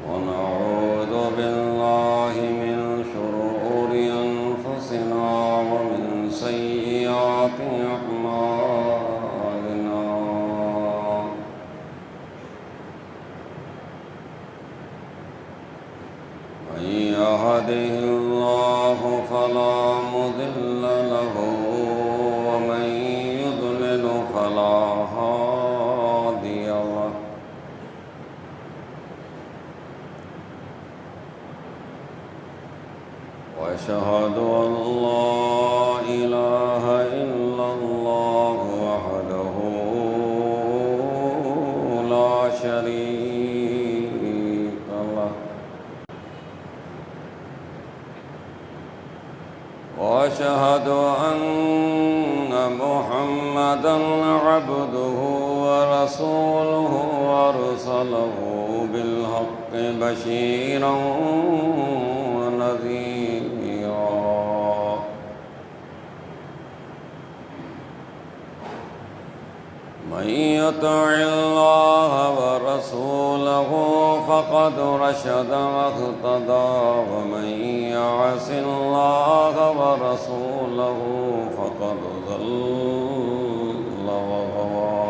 ونعوذ بالله من شرور أنفسنا ومن سيئات أعمالنا. من يهده الله فلا مضل له ومن يضلل فلا هادي له. وأشهد أن لا إله إلا الله وحده لا شريك له. وأشهد أن محمدًا عبده ورسوله أرسله بالحق بشيرًا ونذيرًا. من يطع الله ورسوله فقد رشد واهتدى ومن يعص الله ورسوله فقد ضل وغوى.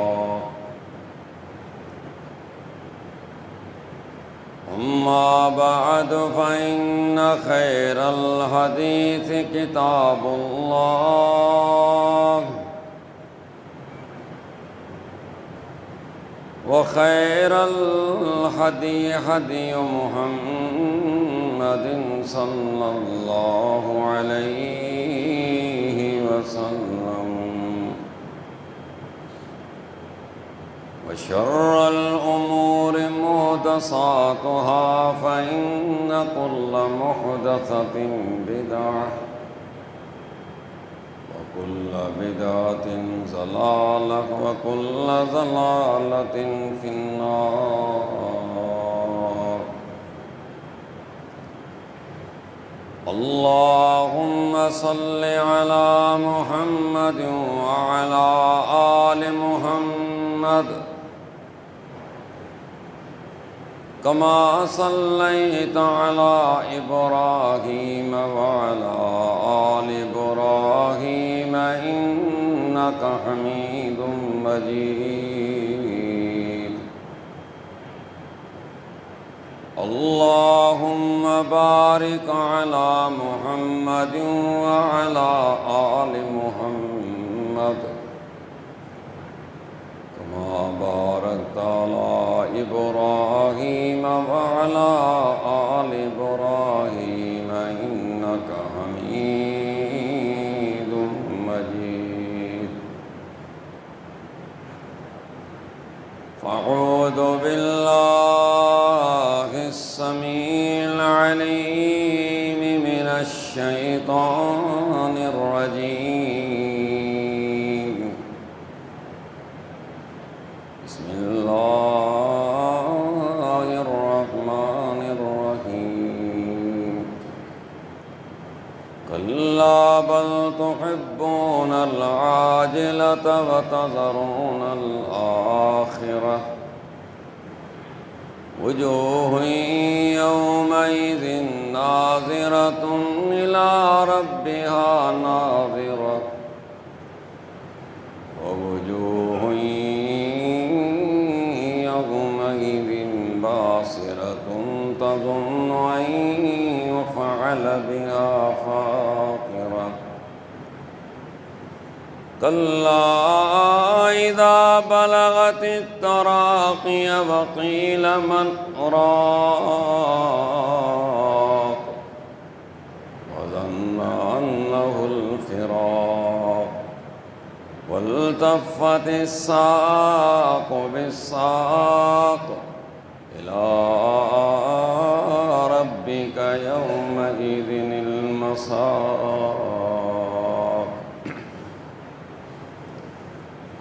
أما بعد فإن خير الحديث كتاب الله وخير الهدي هدي محمد صلى الله عليه وسلم. وشر الأمور محدثاتها فإن كل محدثة بدعة وكل بدعة ضلالة وكل ضلالة في النار. اللهم صل على محمد وعلى آل محمد كما صليت على إبراهيم وعلى آل إبراهيم إنك حميد مجيد. اللهم بارك على محمد وعلى آل محمد كما باركت على إبراهيم وعلى آل إبراهيم إنك حميد مجيد. فأعوذ بالله السميع العليم من الشيطان الرجيم. بسم الله الرحمن الرحيم. كلا بل تحبون العاجلة وتذرون الآخرة وجوه يومئذ ناظرة إلى ربها ناظرة ووجوه يومئذ باصرة تظن أن يفعل بها فاقرة. كلا إذا بلغت التراقي وقيل من راق وظن أنه الفراق والتفت الساق بالساق إلى ربك يومئذ المساق.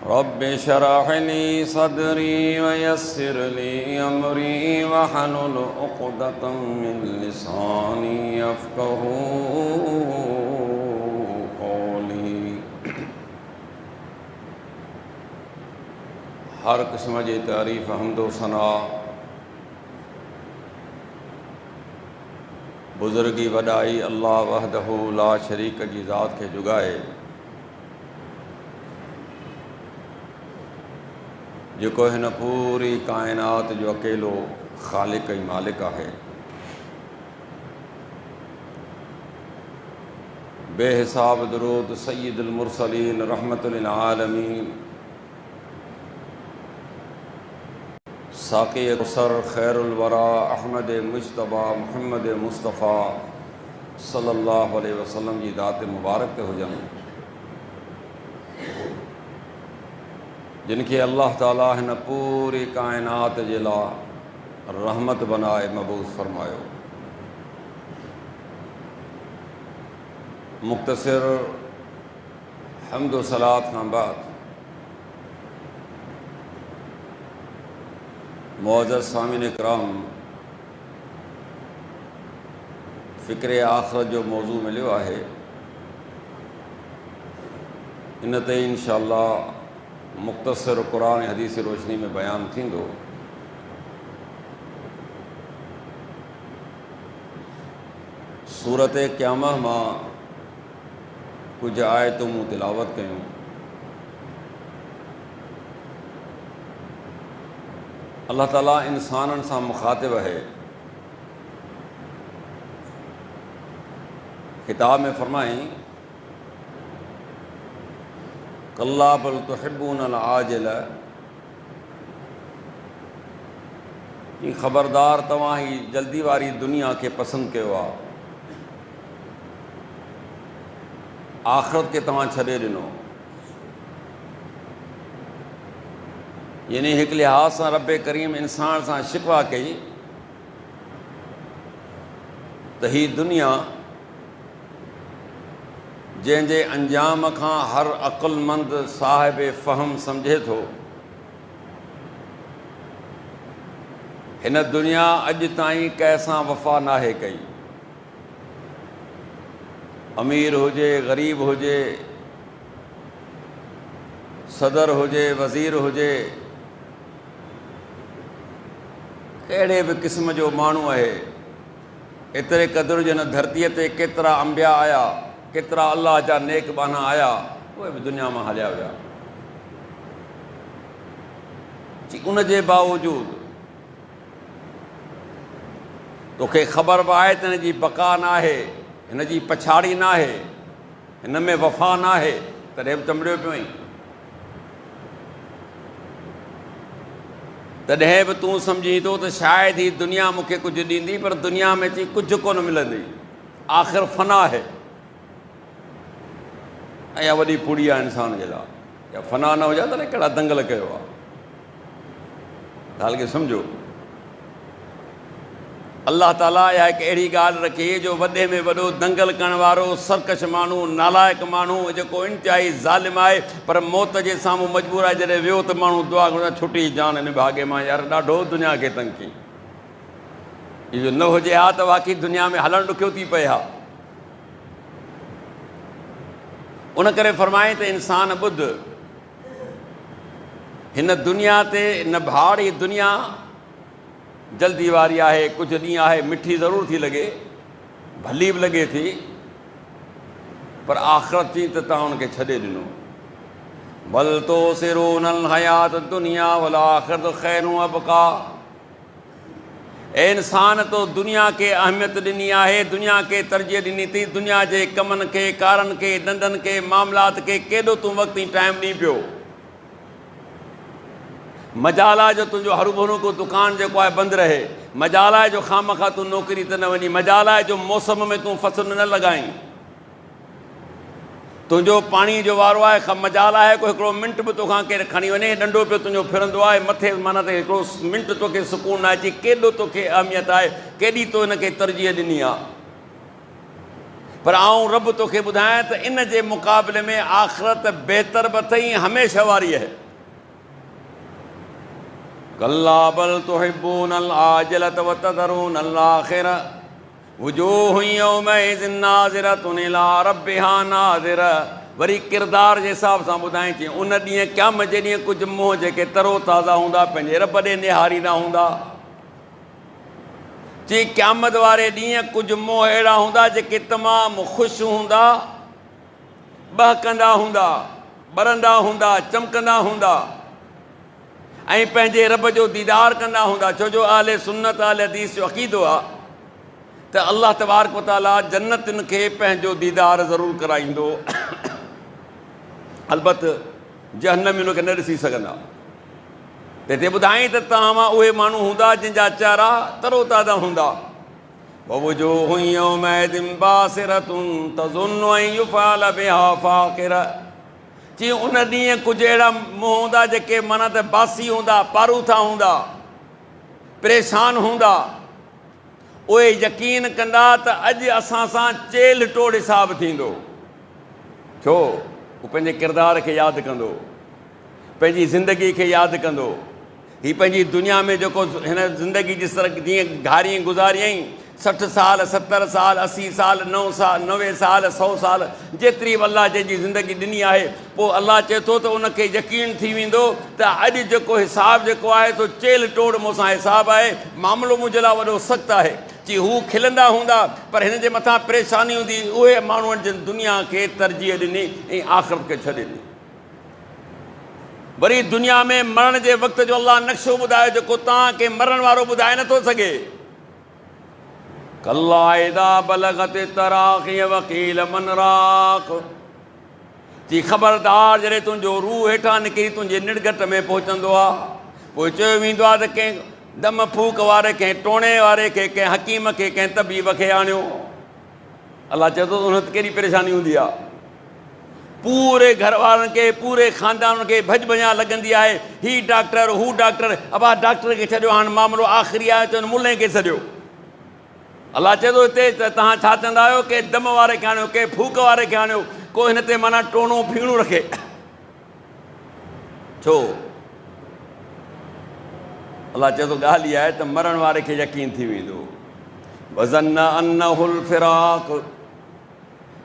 رب اشرح لي صدري ويسر لي أمري واحلل عقدة من لساني يفقهوا قولي. हर किस्म जी तारीफ़ हमदो सना बुज़ुर्गी वॾाई अल्लाह वहदहू ला शरीक जी ज़ात खे जुगाए, जेको हिन पूरी काइनात जो अकेलो ख़ालिक ऐं मालिक आहे। बेहिसाब दुरूद सय्यदुल मुरसलीन रहमतुल लिल आलमीन साक़ी कौसर खैरुल वरा अहमद मुज्तबा मुहम्मद मुस्तफ़ा सल्लल्लाहु अलैहि वसल्लम जी ज़ात मुबारक ते हुजनि, जिनके अल्लाह ताला हिन पूरी काइनात जे लाइ रहमत बनाए मबूस फरमायो। मुख्तसर हम्द व सलात खां बाद मुअज़्ज़ज़ सामीन इकराम, फ़िक्र आख़िरत जो मौज़ू मिलियो आहे। इन ते इंशाअल्लाह मुख्तसर क़ुरान हदीस रोशनी में बयान थींदो। सूरत क़यामह मां कुछ आयतूं मूं तिलावत कयूं। अल्लाह ताला इंसाननि सां मुखातिब है। खिताब में फरमाई, कल्ला बल तुहिब्बूनल आजिल, कि ख़बरदार तव्हां ही जल्दी वारी दुनिया के पसंद कयो आहे, आख़िरत के तव्हां छॾे ॾिनो। यानी एक लिहाज सां रब करीम इंसान सां शिकवा कई त ही दुनिया जंहिंजे अंजाम खां हर अक़ुलमंद साहिब फ़हम सम्झे थो, हिन दुनिया अॼु ताईं कंहिंसां वफ़ा नाहे कई। अमीर हुजे, ग़रीब हुजे, सदर हुजे, वज़ीर हुजे, कहिड़े बि क़िस्म जो माण्हू आहे, एतिरे क़दुरु जो हिन धरतीअ ते केतिरा अंबिया आया, केतिरा अल्लाह जा नेक बाना आया, उहे बि दुनिया मां हलिया विया। उन जे बावजूदि तोखे ख़बर बि आहे त हिन जी बका न आहे, हिन जी पछाड़ी न आहे, हिन में वफ़ा न आहे, तॾहिं बि चंबड़ियो पियो आहीं। तॾहिं बि तूं सम्झी थो त शायदि ही दुनिया मूंखे कुझु ॾींदी, पर दुनिया में अची कुझु कोन मिलंदी, आख़िर फ़ना आहे। ऐं इहा वॾी पुड़ी आहे इंसान जे लाइ। या फ़ना न हुजे त कहिड़ा दंगल कयो आहे। ॻाल्हि खे सम्झो। अल्लाह ताला इहा हिकु अहिड़ी ॻाल्हि रखी जो वॾे में वॾो दंगल करण वारो सरकश माण्हू, नालाइक़ माण्हू, जेको इंतिहाई ज़ालिम आहे, पर मौत जे साम्हूं मजबूर आहे। जॾहिं वियो त माण्हू दुआ घुरंदो, छुटी जान हिन भाॻे मां, यार ॾाढो दुनिया खे तंग कई। इहो न हुजे हा त वाक़ई दुनिया में हलणु ॾुखियो थी पए हा। उन करे फरमाए त इंसान ॿुध, हिन दुनिया ते न भाड़ी दुनिया जल्दी वारी आहे। कुझु ॾींहं आहे, मिठी ज़रूरु थी लॻे, भली बि लॻे थी, पर आख़िरत थी त तव्हां हुनखे छॾे ॾिनो। बल तो सिरूनल हयात दुनिया वल आख़िरत खैरु अबका। ए इंसान तो दुनिया खे अहमियत ॾिनी आहे, दुनिया खे तरजीह ॾिनी थी, दुनिया जे कमनि खे, कारनि खे, धंधनि खे, मामलात खे केॾो तूं वक़्तु ई टाइम ॾीं पियो। मजाल आहे जो तुंहिंजो हरू भरू को दुकान जेको आहे बंदि रहे, मजाल आहे जो खामखा तूं नौकिरी ते न वञी, मजाल आहे जो मौसम में तूं फसल न लॻाईं, तुंहिंजो पाणी जो वारो आहे, मजाल आहे को हिकिड़ो मिंट बि तोखां केरु खणी वञे, डंडो पियो तुंहिंजो फिरंदो आहे मथे, माना त हिकिड़ो मिंट तोखे सुकून न अचे। केॾो तोखे अहमियत आहे, केॾी तो हिनखे तरजीह ॾिनी आहे। पर आऊं रब तोखे ॿुधायां त इन जे मुक़ाबले में आख़िरत बहितर बि अथई, हमेशह वारी आहे। कल्ला बल तुहिब्बूनल आजिलत व तज़रूनल आखिरा वुजूह यौमइज़िन नाज़िरतुन इला रब्बिहा नाज़िरा। वरी किरदार जे हिसाब सां ॿुधाए थी, उन ॾींहुं क़यामत जे ॾींहुं कुझु मुंहं जेके तरो ताज़ा हूंदा, पंहिंजे रब ॾे निहारींदा हूंदा। जी क़यामत वारे ॾींहुं कुझु मोह अहिड़ा हूंदा जेके तमामु ख़ुशि हूंदा, बहकंदा हूंदा, ॿरंदा हूंदा, चमकंदा हूंदा ऐं पंहिंजे रब जो दीदार कंदा हूंदा। छो जो आले सुन्नत आले हदीस जो अक़ीदो आहे त अल्लाह तबारक व तआला जन्नतुनि खे पंहिंजो दीदार ज़रूरु कराईंदो। अलबत जहन्नमी उनखे न ॾिसी सघंदा। त हिते ॿुधाई त तव्हां मां उहे माण्हू हूंदा जंहिंजा चेहरा तरोताज़ा हूंदा। जी उन ॾींहुं कुझु अहिड़ा मुंहं हूंदा जेके माना त बासी हूंदा, पारूथा हूंदा, परेशान हूंदा। उहे यकीन कंदा त अॼु असां सां चेल टोड़ हिसाब थींदो। छो? उहो पंहिंजे किरदार खे यादि कंदो, पंहिंजी ज़िंदगी खे यादि कंदो। हीअ पंहिंजी दुनिया में जेको हिन ज़िंदगी जिस तरह जीअं घारी गुज़ारियईं, 60 साल, 70 साल, 80 साल, 9 साल, 90 साल, 100 साल, जेतिरी बि अलाह जंहिंजी ज़िंदगी ॾिनी आहे, पोइ अलाह चए थो त उनखे यकीन थी वेंदो त अॼु जेको हिसाबु जेको आहे सो चेल टोड़ मूंसां हिसाबु आहे। मामिलो मुंहिंजे लाइ वॾो सख़्तु आहे। जी हू खिलंदा हूंदा पर हिन जे मथां परेशानी हूंदी। उहे माण्हुनि जिन दुनिया खे तरजीह ॾिनी ऐं आख़िरत खे छॾे ॾिनी। वरी दुनिया में मरण जे वक़्त जो अलाह नक्शो ॿुधायो जेको तव्हांखे मरण वारो ॿुधाए नथो सघे। कल्ला इज़ा बलगत तराक़ी वक़ील मन राक़। जी ख़बरदार जॾहिं तुंहिंजो रूह हेठां निकिरी तुंहिंजे निर्गट में पहुचंदो आहे, पोइ चयो वेंदो आहे त कंहिं दम फूक वारे, कंहिं टोणे वारे खे, कंहिं हकीम खे, कंहिं तबीब खे आणियो। अलाह चए थो हुन ते कहिड़ी परेशानी हूंदी आहे। पूरे घर वारनि खे, पूरे ख़ानदान खे भॼ भॼा लॻंदी आहे। ही डॉक्टर, हू डॉक्टर, अबा डॉक्टर खे छॾियो, हाणे मामिलो आख़िरी आहे, चवनि मुल्ले खे छॾियो। अलाह चए थो हिते त तव्हां छा चवंदा आहियो? के दम वारे खे आणियो, के फूक वारे खे आणियो, को हिन ते माना टोणो फीणो रखे। छो? अलाह चए थो ॻाल्हि इहा आहे त मरण वारे खे यकीन थी वेंदो। वज़न्न अन्नहुल फिराक।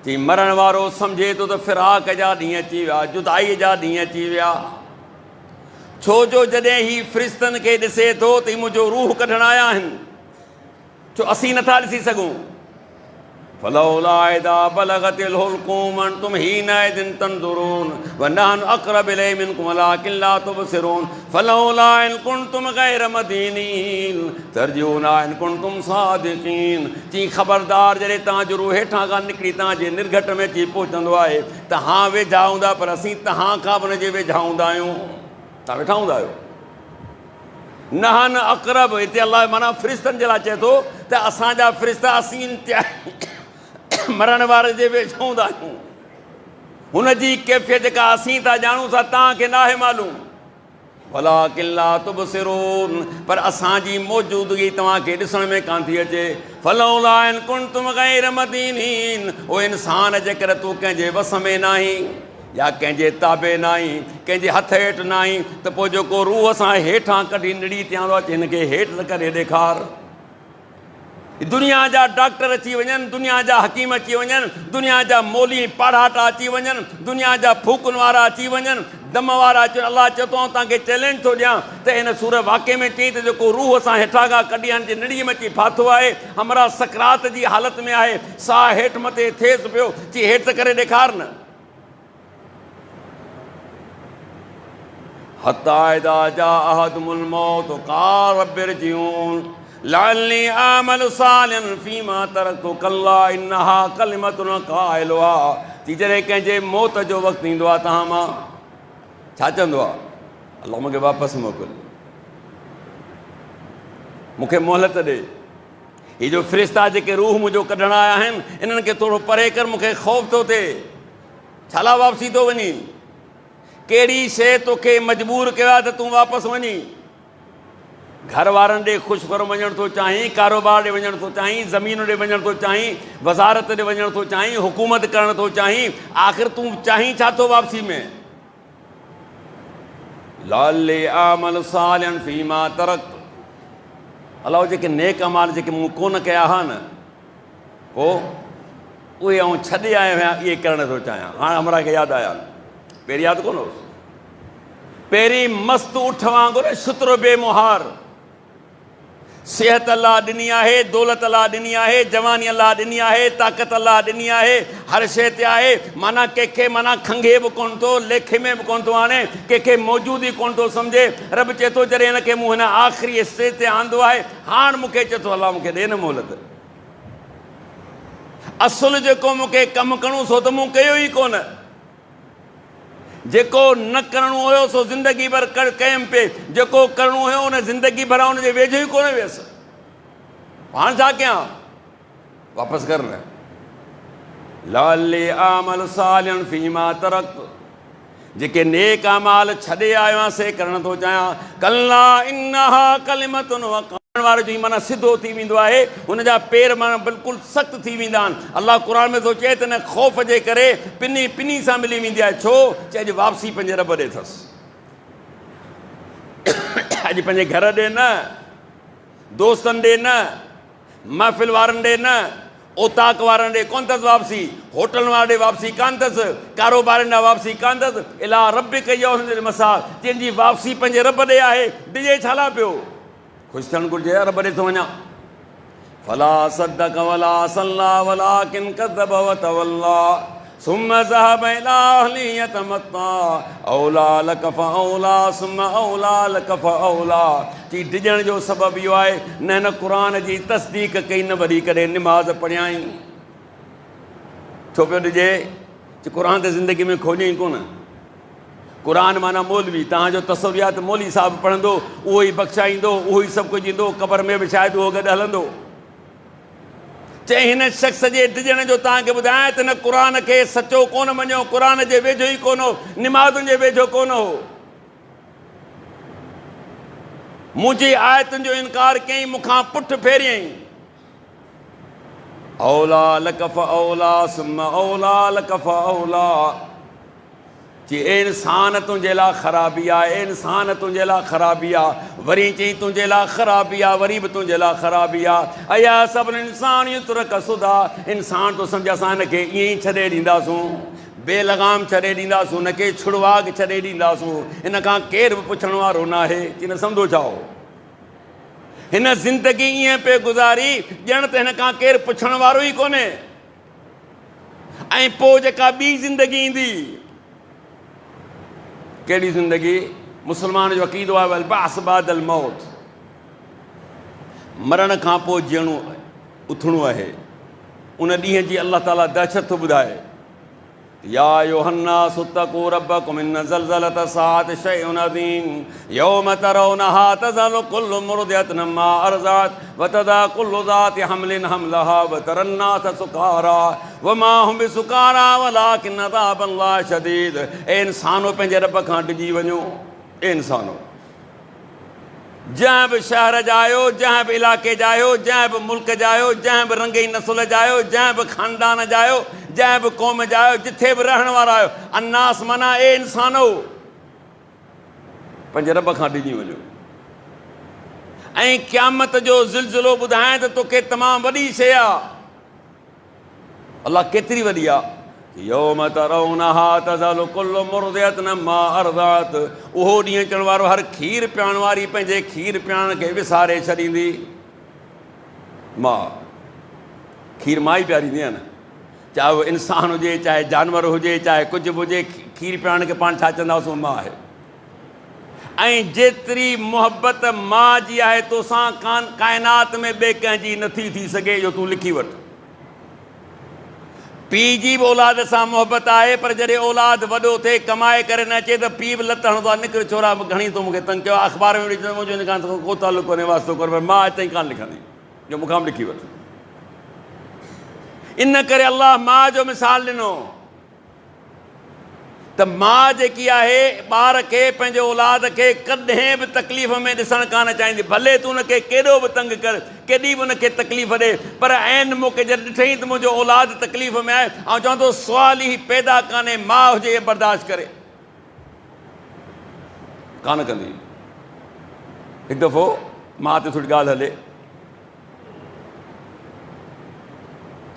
जी मरण वारो सम्झे थो त फिराक जा ॾींहं अची विया, जुदाई जा ॾींहं अची विया। छो जो जॾहिं ही फ़रिश्तनि खे ॾिसे थो त मुंहिंजो रूह कढण आया आहिनि, छो असीं नथा ॾिसी सघूं। फलौला इज़ा बलगतिल हुल्क़ूम अंतुम हीनइज़िन तंज़ुरून वनहनु अक़रबु इलैहि मिनकुम वलाकिन ला तुबसिरून फलौला इन कुंतुम गैर मदीनीन तर्जिऊना इन कुंतुम सादिक़ीन। जी ख़बरदार जॾहिं तव्हांजो रूह हेठां खां निकिरी तव्हांजे निर्घट में अची पहुचंदो आहे, तव्हां वेझा हूंदा पर असीं तव्हां खां बि हुनजे वेझा हूंदा आहियूं। तव्हां वेठा हूंदा आहियो। नहन अक़रब, हिते अलाह माना फ़रिश्तनि जे लाइ चए थो त असांजा फ़रिश्ता असीं मरण वारे जे वेझो हूंदा आहियूं। हुनजी कैफ़ियत जेका असीं था ॼाणूं सा तव्हांखे न आहे मालूम। वलाकिन ला तुबसिरून, पर असांजी मौजूदगी तव्हांखे ॾिसण में कान थी अचे। फलौला इन कुंतुम गैर मदीनीन। ओ इंसान जेकर तूं कंहिंजे वस में न आहीं या कंहिंजे ताबे न आहीं, कंहिंजे हथ हेठि न आहीं, त पोइ जेको रूह सां हेठां कढी निड़ी थियां थो हिन खे हेठि त करे ॾेखार। दुनिया जा डॉक्टर अची वञनि, दुनिया जा हकीम अची वञनि, दुनिया जा मौली पाढ़ाटा अची वञनि, दुनिया जा फूकनि वारा अची वञनि, दम वारा अचनि। अलाह चए थो तव्हांखे चैलेंज थो ॾियां त हिन सूर वाक़े में चई त जेको रूह सां हेठां खां कढी हाणे निड़ीअ में अची फाथो आहे, हमरा सकरात जी हालत में आहे, साह हेठि मथे थिएसि पियो, चई हेठि त करे ॾेखार न। हत्ता इज़ा जाअ अहदुहुमुल मौत क़ाल रब्बि इरजिऊन लअल्ली आमलु सालिहन फ़ीमा तरक्तु कल्ला इन्नहा कलिमतुन क़ाइलुहा। थी जॾहिं कंहिंजे मौत जो वक़्तु ईंदो आहे तव्हां मां छा चवंदो आहे? अलाह मूंखे वापसि मोकिल, मूंखे मोहलत ॾे। हीअ जो फ़रिश्ता जेके रूह मुंहिंजो कढण आया आहिनि इन्हनि खे थोरो परे कर, मूंखे ख़ौफ़ थो थिए। छा लाइ वापसी थो वञी? कहिड़ी शइ तोखे मजबूर कयो आहे त तूं वापसि वञी? घर वारनि ॾे ख़ुशि करो वञणु थो चाहीं, कारोबार ॾे वञणु थो चाहीं, ज़मीन ॾे वञणु थो चाहीं, वज़ारत ॾे वञणु थो चाहीं, हुकूमत करणु थो चाहीं, आख़िर तूं चाहीं छा थो वापसी में? लअल्ली आमलु सालिहन फ़ीमा तरक्तु। अलाह जेके नेक अमाल जेके मूं कोन कया हुआ न, पोइ उहे आउं छॾे आयो आहियां, इहे करणु थो चाहियां। हाणे हमरा खे यादि आया, पहिरीं यादि कोन हुओ। पहिरीं मस्तु उठ वांगुरु शुतरो बेमुहार, सिहत अल्लाह ॾिनी आहे, दौलत अल्लाह ॾिनी आहे, जवानी अल्लाह ॾिनी आहे, ताक़त अल्लाह ॾिनी आहे, हर शइ ते आहे। माना कंहिंखे माना खंघे बि कोन थो, लेखे में बि कोन थो आणे, कंहिंखे मौजूद ई कोन थो सम्झे। रब चए थो जॾहिं हिनखे मूं हिन आख़िरी स्टेज ते आंदो आहे, हाणे मूंखे चए थो अलाह मूंखे ॾे न मोहलत। असुलु जेको मूंखे कमु करिणो सो त मूं कयो ई कोन, जेको न करिणो हुयो सो ज़िंदगी भर कयुमि पिए, जेको करिणो हुयो उन ज़िंदगी भर हुनजे वेझो ई कोन वियसि। हाणे छा कयां? वापसि कर न। लाली आमल सालियन फीमा तरक़्त, जेके नेक अमाल छॾे आयो आहियां से करणु थो चाहियां। कल्ला इन्नहा कलिमतुन वक़ान वारो जी माना सिधो थी वेंदो आहे, हुनजा पेर माना बिल्कुलु सख़्तु थी वेंदा आहिनि। अलाह क़ुर में थो चए त हिन ख़ौफ़ जे करे पिनी सां मिली वेंदी आहे। छो? चए अॼु वापसी पंहिंजे रब ॾे अथसि। अॼु पंहिंजे घर ॾे न, दोस्तनि ॾे न, महफ़िल वारनि ॾे न, ओताक वारनि ॾे कोन अथसि वापसी, होटल वारे ॾे वापसी कान अथसि, कारोबारनि ॾांहुं वापसी कान अथसि। इला रब कई आहे हुनजे मसां, जंहिंजी वापसी पंहिंजे रब ॾे आहे। डिॼे छा लाइ पियो? ख़ुशि थियणु घुरिजे, रब ॾे थो वञा। फला सद्दक़ वला सल्ला वलाकिन कज़्ज़ब वतवल्ला सुम्म ज़हब इला अहलिही यतमत्ता औला लक फऔला सुम्म औला लक फऔला। चई डिॼण जो सबबु इहो आहे, न हिन क़ुर जी तस्दीक कई, न वरी करे निमाज़ पढ़ियाई। छो पियो ॾिजे? क़ुर त ज़िंदगी में खोलियई कोन। क़ुर माना मौलवी, तव्हांजो तसव्वुरियात मौलवी साहिबु पढ़ंदो, उहो ई बख़्शाईंदो, उहो ई सभु कुझु ईंदो, क़बर में बि शायदि उहो गॾु हलंदो। चई हिन शख़्स जे डिॼण जो तव्हांखे ॿुधायां त हिन क़ुर खे सचो कोन मञियो, क़ुर जे वेझो ई कोन हो, निमाज़ुनि जे वेझो कोन हो, मुंहिंजी आयतुनि जो इनकार कयईं, मूंखां पुठि फेरियईं। औला लक फऔला सुम्म औला लक फऔला। चई ए इंसान तुंहिंजे लाइ ख़राबी आहे, ए इंसान तुंहिंजे लाइ ख़राबी आहे। वरी चई तुंहिंजे लाइ ख़राबी आहे, वरी बि तुंहिंजे लाइ ख़राबी आहे। अया सभु इंसान तुरक सुधा, इंसान तो सम्झ असां हिनखे ईअं ई छॾे ॾींदासूं, बेलगाम छॾे ॾींदासूं, हुनखे छुड़वाग छॾे ॾींदासूं, हिन खां केरु बि पुछण वारो न आहे। की न सम्झो छा हो? हिन ज़िंदगी ईअं पे गुज़ारी ॼण त हिन खां केरु पुछण वारो ई कोन्हे। ऐं पोइ जेका ॿी ज़िंदगी ईंदी, कहिड़ी ज़िंदगी? मुस्लमान जो अक़ीदो आहे वल बास बादल मौत, मरण खां पोइ जीअणो उथणो आहे। उन ॾींहं जी अलाह ताला दहशत थो ॿुधाए। या अय्युहन्नास इत्तक़ू रब्बकुम इन्न ज़लज़लत साअति शैउन अज़ीम यौम तरौनहा तज़हलु कुल्लु मुर्दिअतिन अम्मा अर्ज़अत व तज़अ कुल्लु ज़ाति हम्लिन हम्लहा व तरन नास सुकारा व मा हुम बिसुकारा वलाकिन अज़ाबल्लाहि शदीद। ए इंसानो पंहिंजे रब खां डिॼी वञो। ए इंसानो, जंहिं बि शहर जा आहियो, जंहिं बि इलाइक़े जा आहियो, जंहिं बि मुल्क जा आहियो, जंहिं बि रंग ई नसुल जा आहियो, जंहिं बि ख़ानदान जा आहियो, जंहिं बि क़ौम जा आहियो, जिथे बि रहण वारा आहियो, अन्नास माना ए इंसानो, पंहिंजे रब खां डिॼी वञो। ऐं क़यामत जो ज़िलज़िलो ॿुधायां त तोखे तमामु वॾी शइ आहे। अलाह केतिरी वॾी आहे? यौम तरौनहा तज़हलु कुल्लु मुर्दिअतिन अम्मा अर्ज़अत। उहो ॾींहुं अचण वारो हर खीर पीअण वारी पंहिंजे खीर पीअण खे विसारे छॾींदी। मां खीर मां ई पीआरींदी आहे न, चाहे उहो इंसान हुजे, चाहे जानवर हुजे, चाहे कुझु बि हुजे, खीर पीअण खे पाण छा चवंदासीं? मां आहे। ऐं जेतिरी मुहबत मां जी आहे तोसां काइनात में ॿिए कंहिंजी नथी थी सघे, इहो तूं लिखी वठि। पीउ जी बि औलाद सां मुहबत आहे, पर जॾहिं औलाद वॾो थिए, कमाए करे न अचे त पीउ बि लत हणंदो आहे, निकिर छोरा घणी तूं मूंखे तंग कयो, अख़बार में विझ, मुंहिंजो हिन खां को तालुक कोन्हे, वास्तो कोन्हे, पर मां हिते ई कान लिखंदी, जो मूंखां बि लिखी वठि। इन करे अलाह माउ जो मिसाल ॾिनो त माउ जेकी आहे ॿार खे, पंहिंजे औलाद खे कॾहिं बि तकलीफ़ में ॾिसणु कान चाहींदी। भले तूं हुनखे केॾो बि तंग कर, केॾी बि हुनखे तकलीफ़ ॾे, पर ऐन मौक़े जॾहिं ॾिठई त मुंहिंजो औलाद तकलीफ़ में आहे, ऐं चवंदो सुवाल ई पैदा कान्हे, माउ हुजे इहे बर्दाश्त करे कान कंदी। हिकु दफ़ो माउ ते थोरी ॻाल्हि हले,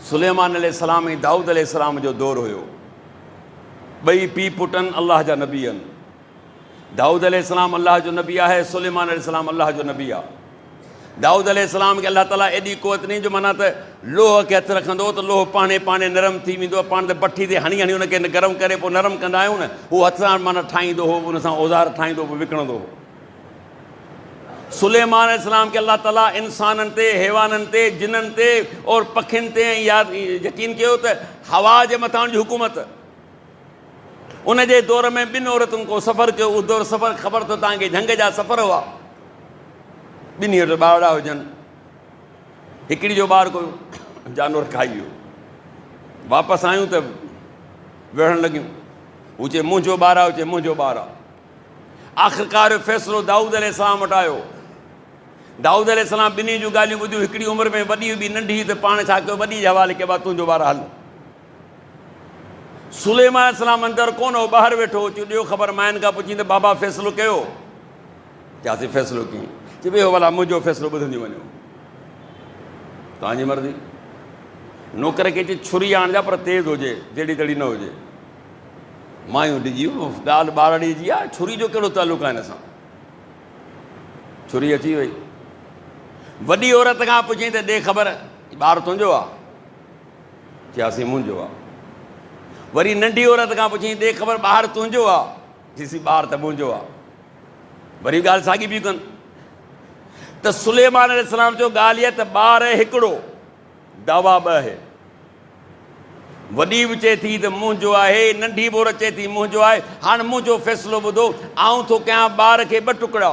सुलेमान अलैहिस्सलाम ऐं दाऊद अलैहिस्सलाम जो दौर हुयो। ॿई पीउ पुट आहिनि, अलाह जा नबी आहिनि। दाऊद अलैहिस्सलाम अलाह जो नबी आहे, सुलेमान अलैहिस्सलाम अलाह जो नबी आहे। दाऊद अलैहिस्सलाम खे अलाह ताला एॾी क़ुवत ॾिनी जो माना त लोह खे हथु रखंदो त लोह पाणे पाणे नरम थी वेंदो आहे। पाण त भठी ते हणी हणी हुनखे गरम करे पोइ नरम कंदा आहियूं न, उहो हथ सां माना ठाहींदो हो, उन सां औज़ार ठाहींदो पोइ विकिणंदो हो। सुलेमान अलैहिस्सलाम खे अलाह ताला इंसाननि ते, हैवाननि ते, जिननि ते और पखियुनि ते यकीन कयो त हवा जे मथां जी हुकूमत। उन जे दौर में 2 औरतुनि को सफ़र कयो। उहो दौरु सफ़र ख़बर अथव तव्हांखे, जंग जा सफ़र हुआ। 2 ॿारड़ा हुजनि, हिकिड़ी जो ॿारु को जानवर खाई वियो। वापसि आयूं त विढ़ण लॻियूं, हू चए मुंहिंजो ॿारु आहे, हू चए मुंहिंजो ॿारु आहे। आख़िरकार जो फ़ैसिलो दाऊद अलैहिस्सलाम वटि आयो। दाऊद अलैहिस्सलाम ॿिन्ही जूं ॻाल्हियूं ॿुधियूं, हिकिड़ी उमिरि में वॾी हुई, नंढी त पाण छा कयो, वॾी जे हवाले कयो, तुंहिंजो ॿारु हल। सुलेमान अलैहिस्सलाम अंदरि कोन हो, ॿाहिरि वेठो हो। चयो ॾियो ख़बर, माइन खां पुछी त बाबा फ़ैसिलो कयो? चयासीं फ़ैसिलो कयूं। चए वियो भला मुंहिंजो फ़ैसिलो ॿुधंदी वञो, तव्हांजी मर्ज़ी। नौकर खे चई छुरी आणिजा पर तेज़ हुजे, जहिड़ी तहिड़ी न हुजे। मायूं ॾिजी ॻाल्हि ॿारड़ी जी आहे, छुरी जो कहिड़ो तालुक़ु आहे हिन सां। छुरी अची वई। वॾी औरत खां पुछी त ॾे ख़बर, ॿारु तुंहिंजो आहे? चयासीं मुंहिंजो आहे। वरी नंढी औरत खां पुछी ॾे ख़बर, ॿारु तुंहिंजो आहे? चईसीं ॿारु त मुंहिंजो आहे। वरी ॻाल्हि साॻी बियूं कनि त सुलेमान अलैहिस्सलाम जो ॻाल्हि इहा त ॿारु हिकिड़ो, दावा 2 आहे। वॾी बि चए थी त मुंहिंजो आहे, नंढी बि औरत चए थी मुंहिंजो आहे। हाणे मुंहिंजो फ़ैसिलो ॿुधो, आउं थो कयां ॿार खे 2 टुकड़ा,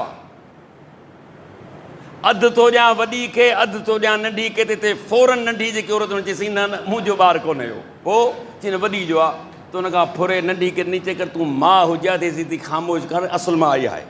अधु थो ॾियां वॾी खे, अधु थो ॾियां नंढी खे। ते फौरन नंढी जेकी औरत चएसि न न मुंहिंजो ॿारु कोन्हे हो। पोइ चई न वॾी जो आहे। त हुन खां फुरे नंढी खे नीचे कर, तूं माउ हुजां तेसीं थी ख़ामोश कर, असुल मां इहा आहे।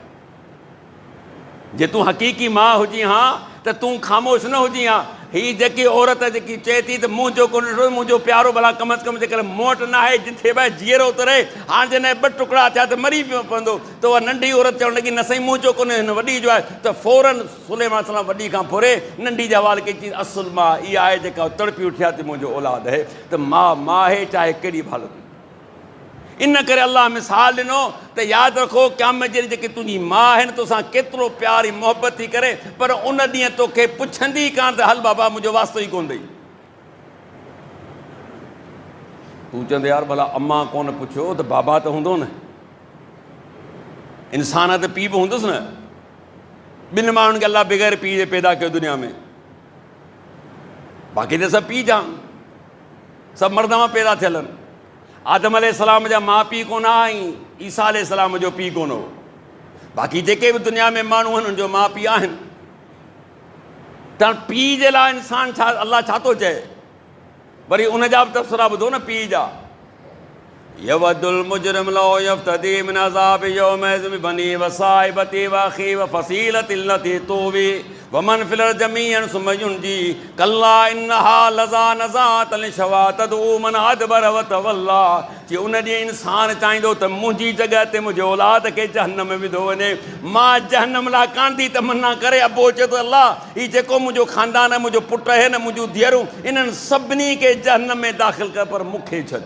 जे तूं हक़ीक़ी माउ हुजी हा त तूं ख़ामोश न हुजी हा। हीअ जेकी औरत जेकी चए थी त मुंहिंजो कोन्हे, मुंहिंजो प्यारो भला कम अज़ कम जेकर मूं वटि न आहे, जिथे भई जीअरो त रहे। हाणे जॾहिं 2 टुकड़ा थिया त मरी पियो पवंदो। त उहा नंढी औरत चवणु लॻी न साईं मुंहिंजो कोन्हे, हिन वॾी जो आहे। त फौरन सुलेमान अलैहिस्सलाम वॾी खां फुरे नंढी जा हवाले कई, चई असुल मां इहा आहे जेका तड़पी उथिया थी मुंहिंजो औलाद आहे। त माउ माउ आहे, चाहे कहिड़ी बि हालत। इन करे अलाह मिसाल ॾिनो त यादि रखो क़यामत जहिड़ी जेकी तुंहिंजी माउ आहे न, तोसां केतिरो प्यार ऐं मोहबत थी करे, पर उन ॾींहुं तोखे पुछंदी कान त हल बाबा मुंहिंजो वास्तो ई कोन अथई। तूं चवंदे यार भला अम्मा कोन पुछियो त बाबा त हूंदो न, इंसान त पीउ बि हूंदुसि न। 2 माण्हुनि खे अलाह बग़ैर पीउ जे पैदा कयो दुनिया में, बाक़ी त सभु पीउ जा, सभु मर्द मां पैदा थियल आहिनि। आदम अलैहिस्सलाम जा माउ पीउ कोन ऐं ईसा अलैहिस्सलाम जो पीउ कोन हो। बाक़ी जेके बि दुनिया में माण्हू आहिनि उन्हनि जो माउ पीउ आहिनि। त पीउ जे लाइ इंसान छा, अलाह छा थो चए? वरी उन जा बि तबसरा ॿुधो न पीउ जा। यवदुल मुजरिम लौ यफ्तदी मिन अज़ाब यौमइज़ बिबनी व साहिबती व अखी व फसीलती लती तूवी व मन फिल अर्ज़ि जमीअन सुम्मा युनजी कल्ला इन्नहा लज़ा नज़ात लिशवा तदऊ मन अदबर व तवल्ला। जे उन ॾींहुं इंसानु चाहींदो त मुंहिंजी जॻह ते मुंहिंजे औलाद खे जहन्नम में विधो वञे, मां जहन्नम लाइ कान थी तमन्ना करे। अबो चए थो अलाह हीउ जेको मुंहिंजो ख़ानदान आहे, मुंहिंजो पुटु आहे न, मुंहिंजूं धीअरूं, इन्हनि सभिनी खे जहन्नम में दाख़िल कर, पर मूंखे छॾ।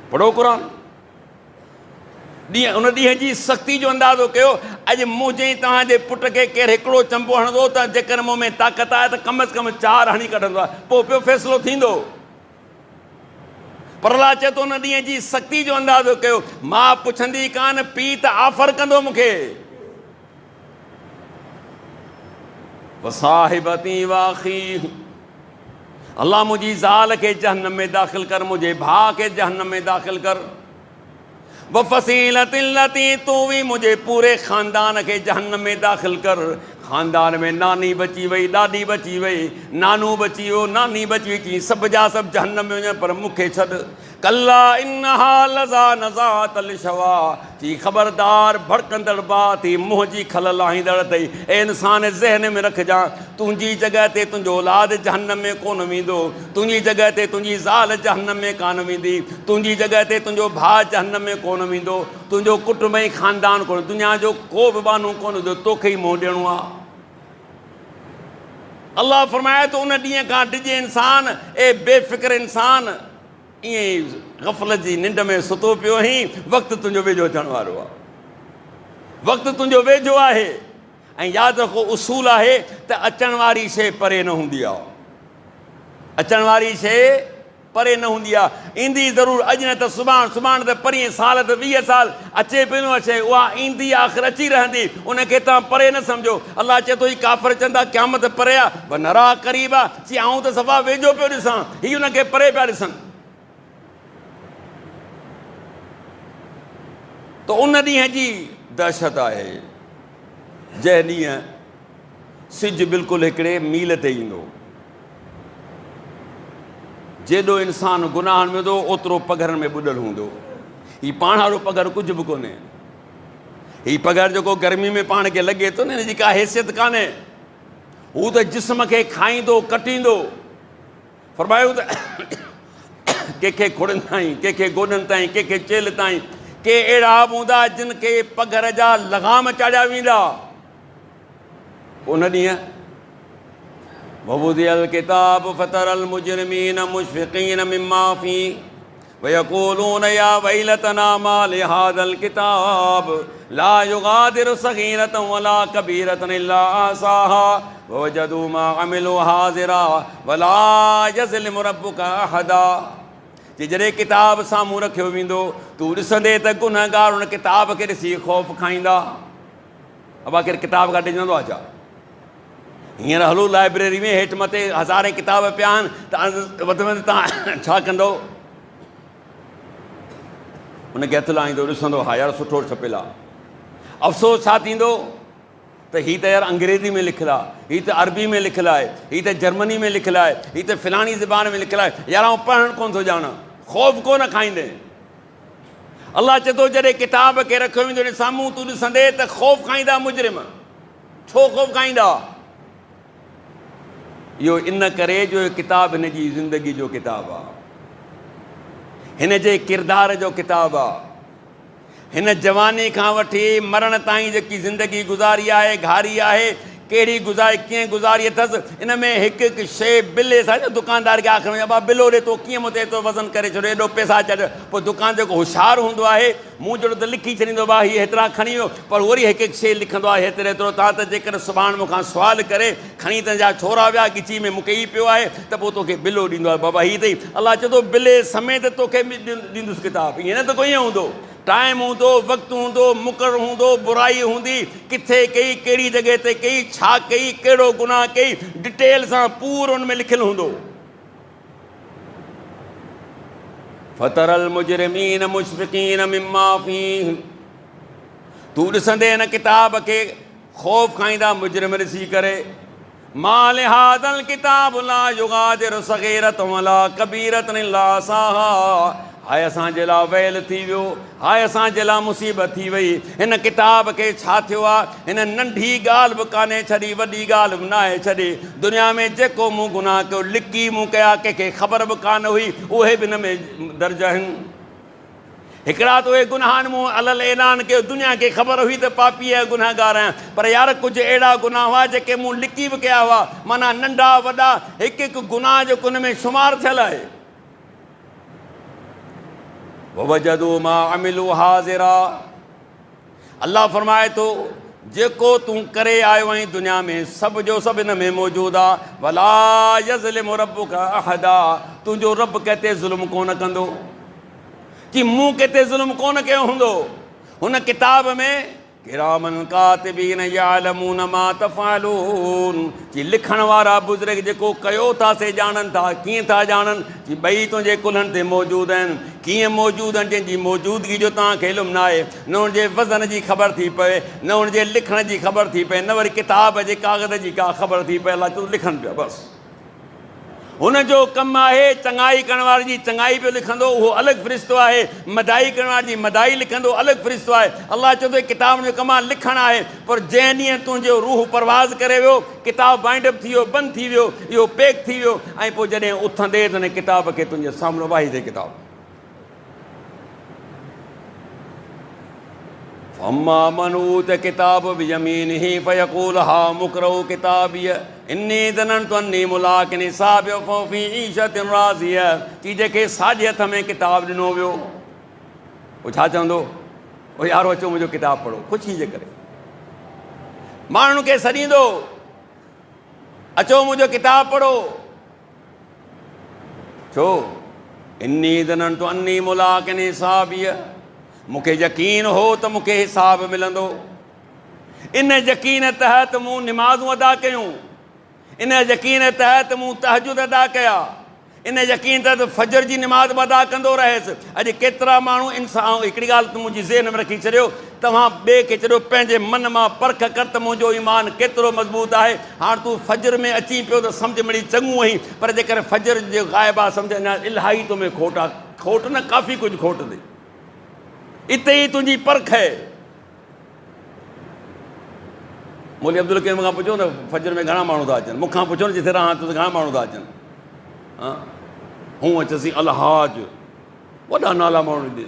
पढ़ो क़ुर। उन ॾींहं जी सख़्ती जो अंदाज़ो कयो। अॼु मुंहिंजे तव्हांजे पुट खे केरु हिकिड़ो चंबो हणंदो त जेकर मूं में ताक़त आहे त कम अज़ कम 4 हणी कढंदो आहे, पोइ पियो फ़ैसिलो थींदो। पर अलाह चए थो उन ॾींहं जी सख़्ती जो अंदाज़ो कयो। मां पुछंदी कान, पीउ त ऑफर कंदो मूंखे। वसाहिबती वाखी, अलाह मुंहिंजी ज़ाल खे जहन्नम में दाख़िल कर, मुंहिंजे भाउ खे जहन्नम में दाख़िल कर। व फसीलती लती तूवी, मुंहिंजे पूरे ख़ानदान खे जहन्नम में दाख़िल कर। ख़ानदान में नानी बची वई, ॾाॾी बची वई, नानू बची वियो, नानी बची वई, चई सभु जा सभु जहन्नम में वञनि, पर मूंखे छॾ। कल्ला इन्नहा लज़ा नज़ात लिशवा, चई ख़बरदार भड़कंदड़ बात ही मुंहं जी खल लाहींदड़ अथई। ए इंसान ज़हन में रखजांइ, तुंहिंजी जॻह ते तुंहिंजो औलाद जहन्नम में कोन वेंदो, तुंहिंजी जॻह ते तुंहिंजी ज़ाल जहन्नम में कान वेंदी, तुंहिंजी जॻह ते तुंहिंजो भाउ जहन्नम में कोन वेंदो, तुंहिंजो कुटुंब ऐं ख़ानदान कोन, दुनिया जो को बि बानू कोन हूंदो, तोखे ई मुंहुं ॾियणो आहे। अलाह फरमाए थो उन ॾींहं खां डिॼे इंसान, ए बेफ़िक्र इंसान, ईअं ग़फ़लत जी निंड में सुतो पियो आहीं, वक़्तु तुंहिंजो वेझो अचण वारो आहे, वक़्तु तुंहिंजो वेझो आहे। ऐं यादि रखो उसूल आहे त अचण वारी शइ परे न हूंदी आहे, अचण वारी शइ परे न हूंदी आहे, ईंदी ज़रूरु अॼु न त सुभाणे, सुभाणे त परीहं, साल त 20 साल अचे पियो अचे, उहा ईंदी आख़िर अची रहंदी, उनखे तव्हां परे न सम्झो। अलाह चए थो ही काफ़िर चवंदा क़यामत परे आहे, नरा क़रीब आहे, चई आऊं त सफ़ा वेझो पियो ॾिसां, हीअ उनखे परे पिया ॾिसनि। त उन ॾींहं जी दहशत आहे जंहिं ॾींहुं सिज बिल्कुलु हिकिड़े मील ते ईंदो। जेॾो इंसानु गुनाहनि में हूंदो ओतिरो पघरनि में ॿुॾल हूंदो। हीउ पाण वारो पघर कुझु बि कोन्हे, हीउ पघर जेको गर्मी में पाण खे लॻे थो न, हिनजी का हैसियत कान्हे। हू त जिस्म खे खाईंदो कटींदो। फरमायो त कंहिंखे खुड़नि ताईं, कंहिंखे गोॾनि ताईं, कंहिंखे चेल ताईं, के अहिड़ा बि हूंदा जिन खे पघर जा लगाम चाढ़िया वेंदा। उन ॾींहुं ववुदिअल किताब फतरल मुजरिमीन मुशफिकीन मिम्मा फीह वयक़ूलून या वैलतना मा लिहाज़ल किताब ला युगादिरु सगीरतन वला कबीरतन इल्ला अहसाहा ववजदू मा अमिलू हाज़िरा वला यज़लिमु रब्बुका अहदा। जॾहिं किताब साम्हूं रखियो वेंदो तूं ॾिसंदे त गुनहगार उन किताब खे ॾिसी ख़ौफ़ खाईंदा। अबा केरु किताब काढे ॾिसंदो आहे छा? हींअर हलो लाइब्रेरी में, हेठि मथे हज़ारे किताब पिया आहिनि, त वधि में वधि तव्हां छा कंदो? उनखे हथु लाहींदो, ॾिसंदो हा यार सुठो छपियल आहे। अफ़सोस छा थींदो त हीअ त यार अंग्रेज़ी में लिखियलु आहे, हीअ त अरबी में लिखियलु आहे, हीअ त जर्मनी में लिखियलु आहे, हीअ त फ़िलाणी ज़बान में लिखियलु आहे, यार आउं पढ़णु कोन थो ॼाणा। ख़ौफ़ कोन खाईंदे। अलाह चए थो जॾहिं किताब खे रखियो वेंदो साम्हूं तूं ॾिसंदे त ख़ौफ़ खाईंदा मुजरिम। छो ख़ौफ़ खाईंदा? इहो इन करे जो किताब हिन जी ज़िंदगी जो किताबु आहे, हिन जे किरदार जो किताबु आहे। हिन जवानी खां वठी मरण ताईं जेकी ज़िंदगी गुज़ारी आहे, घारी आहे, कहिड़ी गुज़ारी, कीअं गुज़ारी अथसि। इन में हिकु हिकु शइ बिले सां दुकानदार खे आख़िर में अबा बिलो ॾे तो कीअं मूं ते एतिरो वज़न करे छॾियो, एॾो पैसा चढ़। पोइ दुकान जेको होशियारु हूंदो आहे मूं जहिड़ो त लिखी छॾींदो भाउ हीअ हेतिरा खणी वियो, पर वरी हिकु हिकु शइ लिखंदो आहे हेतिरे एतिरो। तव्हां त जेकर सुभाणे मूंखां सुवालु करे खणी तुंहिंजा छोरा विया ॻिची में मूंखे हीअ पियो आहे त पोइ तोखे बिलो ॾींदो आहे बाबा हीअ अथई। अलाह चए थो बिले समेत तोखे ॾींदुसि किताब। ईअं न त कोई हूंदो, टाइम हूंदो, वक़्तु हूंदो, मुक़ररु हूंदो, बुराई हूंदी, किथे कई, कहिड़ी जॻह ते कई, छा कई, कहिड़ो गुनाह कई, डिटेल सां पूरो हुन में लिखियलु हूंदो। फतरल मुजरिमीन मुशफिकीन मिम्मा फीह, तूं ॾिसंदे हिन किताब खे ख़ौफ़ खाईंदा मुजरिम ॾिसी करे। मा लिहाज़ल किताब ला युगादिरु सगीरतन वला कबीरतन इल्ला अहसाहा। हाय असांजे लाइ वैल थी वियो, हाय असांजे लाइ मुसीबत थी वई। हिन किताब खे छा थियो आहे? हिन नंढी ॻाल्हि बि कान्हे छॾी, वॾी ॻाल्हि बि न आहे छॾी। दुनिया में जेको मूं गुनाह कयो, लिकी मूं कया, कंहिंखे ख़बर बि कान हुई, उहे बि हिन में दर्ज आहिनि। हिकिड़ा त उहे गुनाहनि मूं अलल ऐलान कयो, दुनिया खे ख़बर हुई त पापी आहे, गुनाहगार आहियां, पर यार कुझु अहिड़ा गुनाह हुआ जेके मूं लिकी बि कया हुआ। माना नंढा वॾा हिकु हिकु गुनाह जेको हुन में शुमारु थियलु आहे। ववजदू मा अमिलू हाज़िरा। अल्लाह फरमाए थो जेको तूं करे आयो आहीं दुनिया में सभ जो सभु हिन में मौजूदु आहे। वला यज़लिमु रब्बुका अहदा, तुंहिंजो रब कंहिं ते ज़ुल्म कोन कंदो। कि मूं कंहिं ते ज़ुल्म कोन कयो हूंदो। हुन किताब में किरामन कातिबीन यालमून मा तफ़अलून, कि लिखण वारा बुज़ुर्ग जेको कयो था से ॼाणनि था। कीअं था ॼाणनि? कि ॿई तुंहिंजे कुल्हनि ते मौजूदु आहिनि। कीअं मौजूदु आहिनि? जंहिंजी मौजूदगी जो तव्हांखे इल्मु न आहे, न हुनजे वज़न जी ख़बर थी पए, न हुनजे लिखण जी ख़बर थी पए, न वरी किताब जे काग़ज़ जी का ख़बर थी पए। अलाह चओ लिखनि पिया बसि। हुनजो कमु आहे चङाई करण वारे जी चङाई पियो लिखंदो, उहो अलॻि फ़रिश्तो आहे। मदाई करण वारे जी मदाई लिखंदो, अलॻि फ़रिश्तो आहे। अलाह चवंदो आहे किताब जो कमु आहे लिखणु आहे। पर जंहिं ॾींहुं तुंहिंजो रूह परवाज़ करे वियो, किताब बाइंड अप थी वियो, बंदि थी वियो, इहो पैक थी वियो, ऐं पोइ जॾहिं उथंदे त हिन किताब खे तुंहिंजे साम्हूं वाही थिए किताब। फम्मा मन ऊत किताब बियमीनिही फयक़ूल हा मुक़रऊ किताबिय इन्नी ज़ननतु अन्नी मुलाक़िन हिसाबिय फ़ी ईशतिन राज़िय। कि जेके साॼे हथ में किताब ॾिनो वियो, उहो छा चवंदो? ओ यारो अचो मुंहिंजो किताब पढ़ो, ख़ुशी जे करे। माण्हुनि खे सॾींदो, अचो मुंहिंजो किताबु पढ़ो। छो? इन्नी दनंतु अन्नी मुलाक़िन हिसाबिय, मूंखे यकीन हो त मूंखे हिसाब मिलंदो। इन यकीन तहत मूं निमाज़ूं अदा कयूं, इन यकीन तहत मूं तहजुद अदा कया, इन यकीन तहत फजर जी निमाज़ बि अदा कंदो रहियुसि। अॼु केतिरा माण्हू इंसान, हिकिड़ी ॻाल्हि तूं मुंहिंजी ज़हन में रखी छॾियो, तव्हां ॿिए खे चयो पंहिंजे मन मां परख कर त मुंहिंजो ईमान केतिरो मज़बूत आहे। हाणे तूं फजर में अची पियो त सम्झ मिड़ी चङो आहीं, पर जेकर फजर जो ग़ाइबु आहे सम्झ अञा इलाही तो में खोट आहे। खोट न, काफ़ी कुझु खोट अथई। इते ई तुंहिंजी परख आहे। मौलवी अब्दुल करीम खां पुछो न फजर में घणा माण्हू था अचनि, मूंखां पुछो न जिथे रहां त घणा माण्हू था अचनि। हा, हूं अचेसि अलहाज, वॾा नाला माण्हू ॾे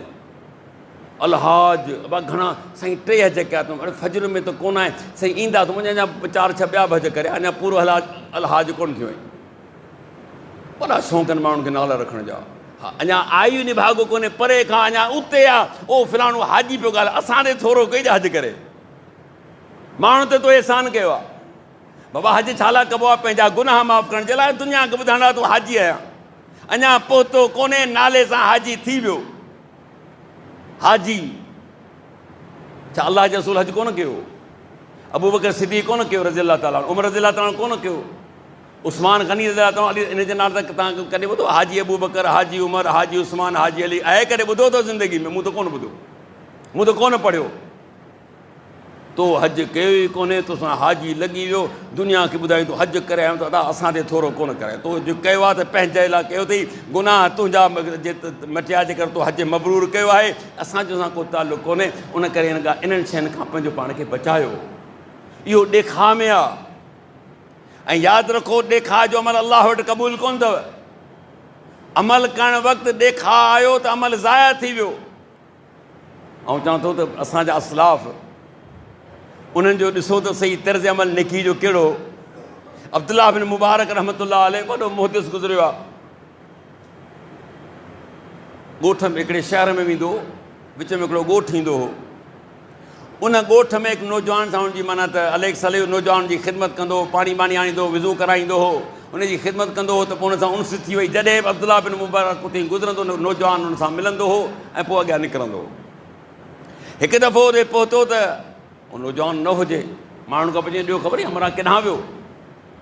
अलहाज, घणा साईं 3 हज कया अथऊं। अड़े फजर में त कोन आहे साईं, ईंदा त मुंहिंजा अञा 4-6 ॿिया बि हज करे, अञा पूरो अलहाज कोन थियो आहे। वॾा शौक़ आहिनि माण्हुनि खे नाला रखण जा। हा, अञा आयु निभागो कोन्हे, परे खां अञा उते आहे, ओ फलाणो हाजी पियो ॻाल्हि, असां ॾे थोरो कई हज करे। माण्हू त तो एहसान कयो आहे। बाबा हज छा लाइ कबो आहे? पंहिंजा गुनाह माफ़ करण जे लाइ। दुनिया खे ॿुधाइण लाइ तूं हाजी आहियां, अञा पहुतो कोन्हे, नाले सां हाजी थी वियो। हाजी छा अलाह जे रसूल हज कोन कयो? अबू बकर सिद्दीक़ कोन कयो रज़ी अलाह ताला, उमर रज़ी अलाह ताला कोन कयो, उस्मान गनी रज़ी अलाह ताला, इन जे नाले सां तव्हां कॾहिं ॿुधो? हाजी अबू बकर, हाजी उमर, हाजी उस्मान, हाजी अली आहे कॾहिं ॿुधो अथव ज़िंदगी में? मूं त कोन ॿुधो, मूं त कोन पढ़ियो। तो हज कयो ई कोन्हे, तोसां हाजी लॻी वियो, दुनिया खे ॿुधाई तूं हज करे आयो त अदा असां ते थोरो कोन कराए। तो जो कयो आहे त पंहिंजे लाइ कयो अथई, गुनाह तुंहिंजा मटिया जे करे तो हज मबरूर कयो आहे, असांजो सां को तालुक़ु कोन्हे। उन करे इन्हनि शयुनि खां पंहिंजो पाण खे बचायो। इहो ॾेखा में आहे। ऐं यादि रखो, ॾेखा जो अमल अलाह वटि क़बूल कोन अथव। अमल करणु वक़्तु ॾेखा आयो त अमल ज़ाया थी वियो। ऐं चवां थो त असांजा असलाफ़, उन्हनि जो ॾिसो त सही तर्ज़ अमल नेकी जो कहिड़ो। अब्दुल्लाह बिन मुबारक रहमतुल्लाह अलैह वॾो मुहदिस गुज़रियो आहे। ॻोठ में हिकिड़े शहर में वेंदो, विच में हिकिड़ो ॻोठु ईंदो हो। उन ॻोठ में हिकु नौजवान सां हुनजी माना त अलेक सले नौजवान जी ख़िदमत कंदो हो, पाणी वाणी आणींदो, विज़ू कराईंदो हो, उनजी ख़िदमत कंदो हो। त पोइ हुन सां उनस थी वई। जॾहिं बि अब्दुल्लाह बिन मुबारक उते गुज़रंदो, नौजवान हुन सां मिलंदो हो ऐं पोइ अॻियां निकिरंदो हो। हिकु दफ़ो उते पहुतो त उहो नौजवान न हुजे। माण्हुनि खां पुछे, ॾियो ख़बर आहे हमरा केॾांहुं वियो?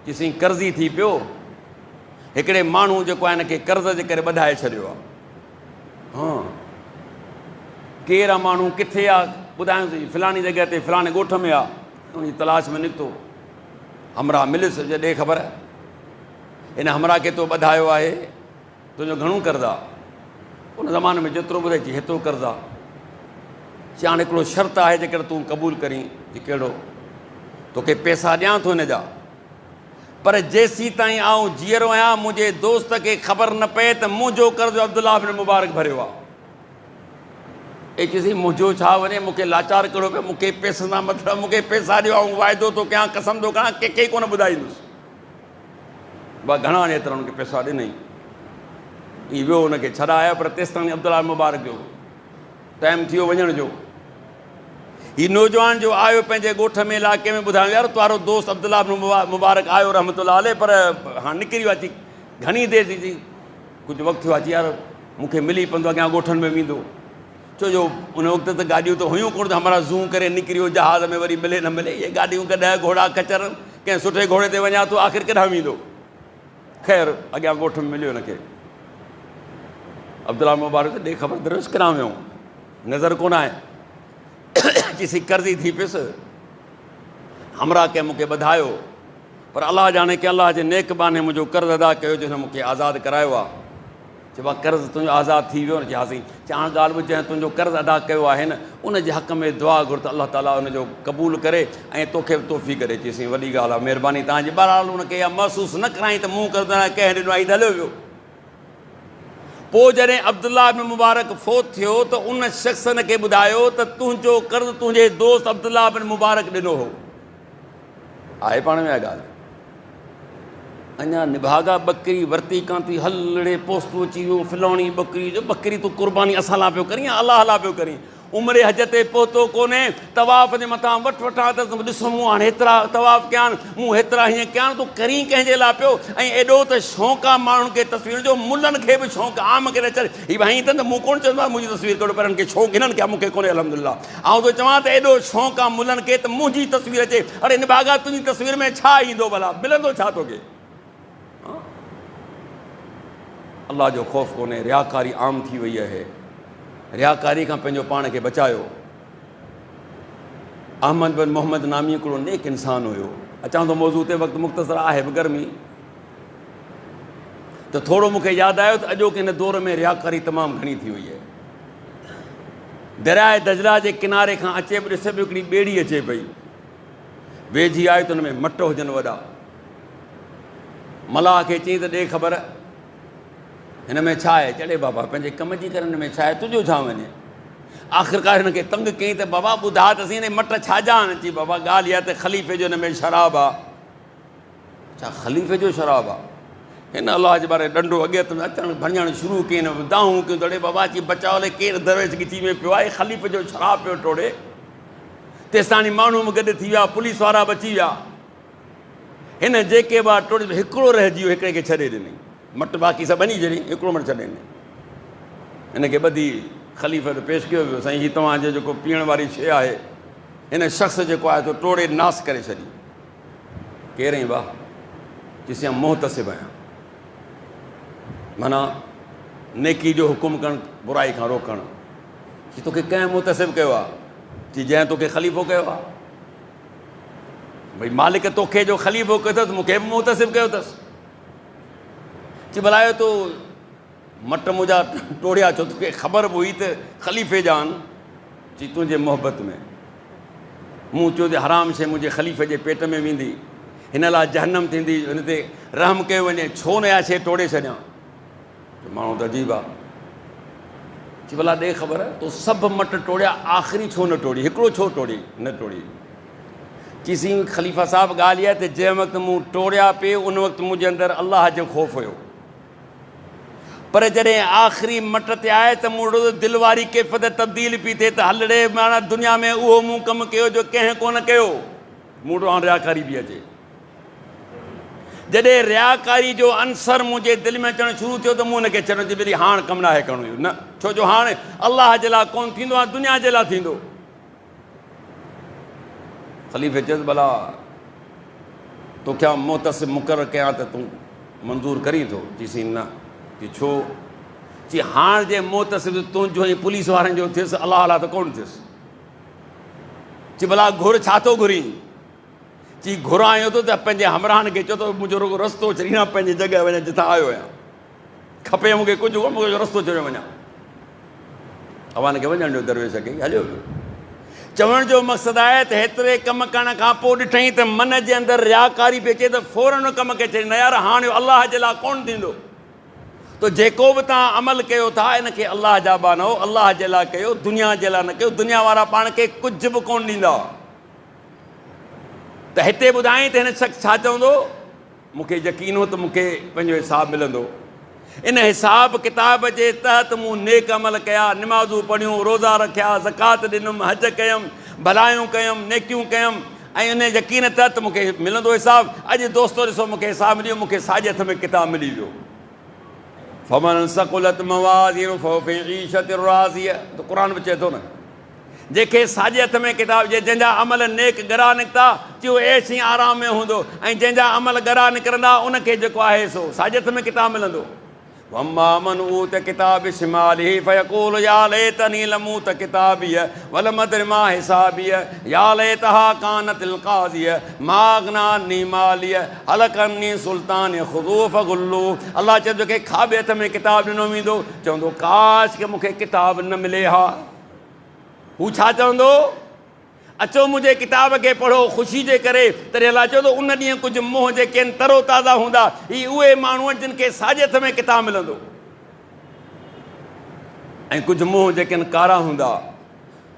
चईं कर्ज़ी थी पियो। हिकिड़े माण्हू जेको आहे हिनखे कर्ज़ जे करे ॿधाए छॾियो आहे। हा, केरु आहे माण्हू, किथे आहे? ॿुधायोसीं फलाणी जॻह ते फलाणे ॻोठ में आहे। उनजी तलाश में निकितो, हमरा मिलियुसि, ॾे ख़बर हिन हमरा खे तो ॿधायो आहे, तुंहिंजो घणो कर्ज़ु आहे? उन ज़माने में जेतिरो ॿुधाए चई हेतिरो कर्ज़ु आहे। चई हाणे हिकिड़ो शर्त आहे, जेकर तूं क़बूल करीं। चई कहिड़ो? तोखे पैसा ॾियां थो हिन जा, पर जेसीं ताईं आउं जीअरो आहियां मुंहिंजे दोस्त खे ख़बर न पए त मुंहिंजो कर्ज़ु अब्दुल्लाह बिन मुबारक भरियो आहे। ऐं चईसीं मुंहिंजो छा वञे, मूंखे लाचार कहिड़ो पियो, मूंखे पैसनि सां मतिलबु, मूंखे पैसा ॾियो, ऐं वाइदो थो कयां, कसम थो कयां, कंहिंखे कोन ॿुधाईंदुसि। भाउ घणा एतिरा हुनखे पैसा ॾिनई, हीअ वियो हुनखे छॾायो, पर तेसि ताईं अब्दुल्लाह मुबारक जो टाइम थी वियो वञण जो। हीउ नौजवान जो आयो पंहिंजे ॻोठ में, इलाइक़े में, ॿुधायो यार तुंहिंजो दोस्त अब्दुल्लाह मुबारक आयो रहमतुल्लाह अलैह, पर हाणे निकिरी वियो आहे। घणी देरि थी, कुझु वक़्तु थियो आहे। यार मूंखे मिली पवंदो, अॻियां ॻोठनि में वेंदो। छो जो उन वक़्तु त गाॾियूं त हुयूं कोन, त हमारा ज़ू करे निकिरी वियो जहाज़ में, वरी मिले न मिले। इहे गाॾियूं कॾहिं घोड़ा खचर, कंहिं सुठे घोड़े ते वञा थो, आख़िर केॾांहुं वेंदो? ख़ैर अॻियां ॻोठ में मिलियो हिनखे। अब्दुल्लाह मुबारक ॾे ख़बर दर्ज करां वियो, नज़र कोन आहे। चईसीं कर्ज़ी थी पियुसि, हमरा कंहिं मूंखे ॿधायो, पर अलाह ॼाणे की अलाह जे नेक बहाने मुंहिंजो कर्ज़ु अदा कयो, जो हिन मूंखे आज़ादु करायो आहे। चइबो आहे कर्ज़ु तुंहिंजो आज़ादु थी वियो न? चई हा साईं। चई हाणे ॻाल्हि ॿुध, जंहिं तुंहिंजो कर्ज़ु अदा कयो आहे न, उनजे हक़ में दुआ घुर त अलाह ताला उनजो क़बूल करे ऐं तोखे बि तोहफ़ी करे। चईसीं वॾी ॻाल्हि आहे, महिरबानी तव्हांजी। बहरहाल उनखे इहा महसूसु न कराई त मूं कर्ज़ु कंहिं ॾिनो आहे, हलियो वियो। पोइ जॾहिं अब्दुल्लाह बिन मुबारक फ़ौत थियो त उन शख़्स खे ॿुधायो त तुंहिंजो कर्ज़ु तुंहिंजे दोस्त अब्दुल्लाह बिन मुबारक ॾिनो हो। आहे पाण में ॻाल्हि। अञा निभागा बकरी वरिती कान थी, हलड़े पोस्तू अची वियो, फलाणी बकरी जो बकरी तूं क़ुर्बानी असां लाइ पियो करीं या अलाह लाइ पियो करीं? उमिरि हज ते पहुतो कोन्हे, तवाफ़ जे मथां वठां त ॾिसो मूं हाणे हेतिरा तवाफ़ कया आहिनि, मूं हेतिरा हीअं कया आहिनि, तूं करी कंहिंजे लाइ पियो। ऐं एॾो त शौक़ु आहे माण्हुनि खे तस्वीर जो, मुलनि खे बि शौक़ु आहे। आम खे न चए हीअ भाई त मूं कोन चवंदो आहे मुंहिंजी तस्वीर कढो, पर हिननि खे शौक़ु हिननि खे मूंखे कोन्हे अल्हम्दुलिल्लाह। ऐं तो चवां त एॾो शौक़ु आहे मुलनि खे त मुंहिंजी तस्वीर अचे। अड़े निभागा तुंहिंजी तस्वीर में छा ईंदो भला, मिलंदो छा तोखे? अलाह जो ख़ौफ़ कोन्हे, रियाकारी आम थी वई आहे। रियाकारी खां पंहिंजो पाण खे बचायो। अहमद बिन मोहम्मद नामी हिकिड़ो नेक इंसान हुयो। अचां थो मौज़ू ते, वक़्तु मुख़्तसर आहे बि गर्मी, त थोरो मूंखे यादि आयो त अॼोके हिन दौर में रियाकारी तमामु घणी थी वई आहे। दरियाए दजला जे किनारे खां अचे बि ॾिसे बि हिकिड़ी ॿेड़ी अचे पई, वेझी आहे त हुन में मट हुजनि वॾा। मलाह खे चई त ॾे ख़बर हिन में छा आहे? चढ़े बाबा पंहिंजे कम जी करे, हिन में छा आहे, तुंहिंजो छा वञे? आख़िरकार हिन खे तंग कई त बाबा ॿुधा त असीं हिन मट छाजा आहिनि? अची बाबा ॻाल्हि इहा त ख़लीफ़े जो हिन में शराब आहे। छा ख़लीफ़े जो शराब आहे? हिन अलाह जे बारे ॾंडो अॻे त अचणु भञणु शुरू कयईं, दाहूं कयूं, तड़े बाबा अची बचाओ ले, केरु दरवेश गिची में पियो आहे, ख़लीफ़े जो शराब पियो टोड़े। तेसिताणी माण्हू बि गॾु थी विया, पुलिस वारा बि अची विया। हिन जेके बि टोड़े हिकिड़ो रहिजी वियो, हिकिड़े खे छॾे ॾिनई। मट बाक़ी सभु वञी जॾी, हिकिड़ो मट छॾे ॾिनई। हिनखे ॿधी ख़लीफ़े ते पेश कयो वियो, साईं हीअ तव्हांजो जेको पीअण वारी शइ आहे, हिन शख़्स जेको आहे तो टोड़े नास करे छॾी। केरु भाउ? चइसि मुहतसिब आहियां, माना नेकी जो हुकुम करणु, बुराई खां रोकणु। चई तोखे कंहिं मुहतसिब कयो आहे? चई जंहिं तोखे ख़लीफ़ो कयो आहे। भई मालिक तोखे जो ख़लीफ़ो कयो अथसि, मूंखे बि मुहतसिब कयो अथसि। चई भला तो मट मुंहिंजा टोड़िया, छो तोखे ख़बर बि हुई त ख़लीफ़े जा आहिनि? चई तुंहिंजे मोहबत में मूं चयो त हराम शइ मुंहिंजे ख़लीफ़े जे पेट में वेंदी, हिन लाइ जहन्नम थींदी, हिन ते रहम कयो वञे, छो न इहा शइ टोड़े छॾियां? माण्हू त अजीब आहे। चई भला ॾे ख़बर, तो सभु मट टोड़िया, आख़िरी छो न टोड़ी, हिकिड़ो छो टोड़ी न टोड़ी? चईसीं ख़लीफ़ा साहिबु ॻाल्हि इहा त जंहिं वक़्तु मूं टोड़िया पिए उन वक़्तु मुंहिंजे अंदरि अलाह जो ख़ौफ़ हुयो, पर जॾहिं आख़िरी मट ते आहे त मूं दिलि वारी कैफ़ियत तब्दील पई थिए त हल रे माना दुनिया में उहो मूं कमु कयो जो कंहिं कोन कयो, मूं वटि रियाकारी बि अचे। जॾहिं रियाकारी जो अंसर मुंहिंजे दिलि में अचणु शुरू थियो त मूं हुनखे चवणो थी भई हाणे कमु नाहे करिणो इहो न, छो जो हाणे अलाह जे लाइ कोन थींदो आहे, दुनिया जे लाइ थींदो। ख़लीफ़े चयुसि भला तोखे मुहतसिब मुक़ररु कयां त तूं मंज़ूरु करीं थो? चईसीं न। चई छो? चई हाणे जे मुहतसिब तुंहिंजो ऐं पुलिस वारनि जो थियुसि, अलाह अलाह त कोन थियुसि। चई भला घुर छा थो घुरीं? चई घुरायो थो त पंहिंजे हमराहनि खे चओ थो मुंहिंजो रुॻो रस्तो छॾींदा, पंहिंजी जॻह वञा जितां आयो आहियां, खपे मूंखे कुझु कोन, मूंखे रस्तो छॾियो वञा। अवान खे वञणु ॾियो, दरवेश खे हलियो वियो। चवण जो मक़सदु आहे त हेतिरे कमु करण खां पोइ ॾिठईं त मन जे अंदरि रियाकारी पई अचे त फ़ौरन कम खे चई न यार हाणे अलाह जे लाइ कोन थींदो। तो जेको बि तव्हां अमल कयो था हिनखे अलाह जा बानो अलाह जे लाइ कयो, दुनिया जे लाइ न कयो। दुनिया वारा पाण खे कुझु बि कोन ॾींदा। त हिते ॿुधाई त हिन शख़्स छा चवंदो, मूंखे यकीन हो त मूंखे पंहिंजो हिसाबु मिलंदो। इन हिसाब किताब जे तहत मूं नेक अमल कया, निमाज़ूं पढ़ियूं, रोज़ा रखिया, ज़कात ॾिनुमि, हज कयुमि, भलायूं कयुमि, नेकियूं कयुमि, ऐं इन यकीन तहत मूंखे मिलंदो हिसाबु। अॼु दोस्तो ॾिसो मूंखे हिसाबु मिलियो, मूंखे साॼे हथ में किताबु मिली वियो। फमन सकुलत मवाज़ीनुहु फहुव फ़ी ईशतिन राज़िया, त क़ुर बि चए थो न, जंहिंखे साॼे हथ में किताब, जंहिंजा अमल नेक ॻरा निकिता चयो ऐश ई आराम में हूंदो, ऐं जंहिंजा अमल ॻरा निकिरंदा उनखे जेको आहे सो साॼे हथ में किताबु मिलंदो। वम्मा मन ऊत किताब शिमालिही फयक़ूलु या लैतनी लम ऊत किताबिया वलम अद्रि मा हिसाबिया या लैतहा कानतिल क़ाज़िया मा अग़ना अन्नी मालिया हलक अन्नी सुल्तान ख़ुज़ूफ़ गुल्लू। अलाह चए जंहिंखे खाॿे हथ में किताबु ॾिनो वेंदो चवंदो काश के मूंखे किताबु न मिले हा। हू छा चवंदो, अचो मुंहिंजे किताब खे पढ़ो ख़ुशी जे करे। तॾहिं अलाह चवंदो उन ॾींहुं कुझु मुंहं जेके आहिनि तरो ताज़ा हूंदा, ही उहे माण्हू जिन खे साॼे हथ में किताबु मिलंदो, ऐं कुझु मुंहं जेके आहिनि कारा हूंदा,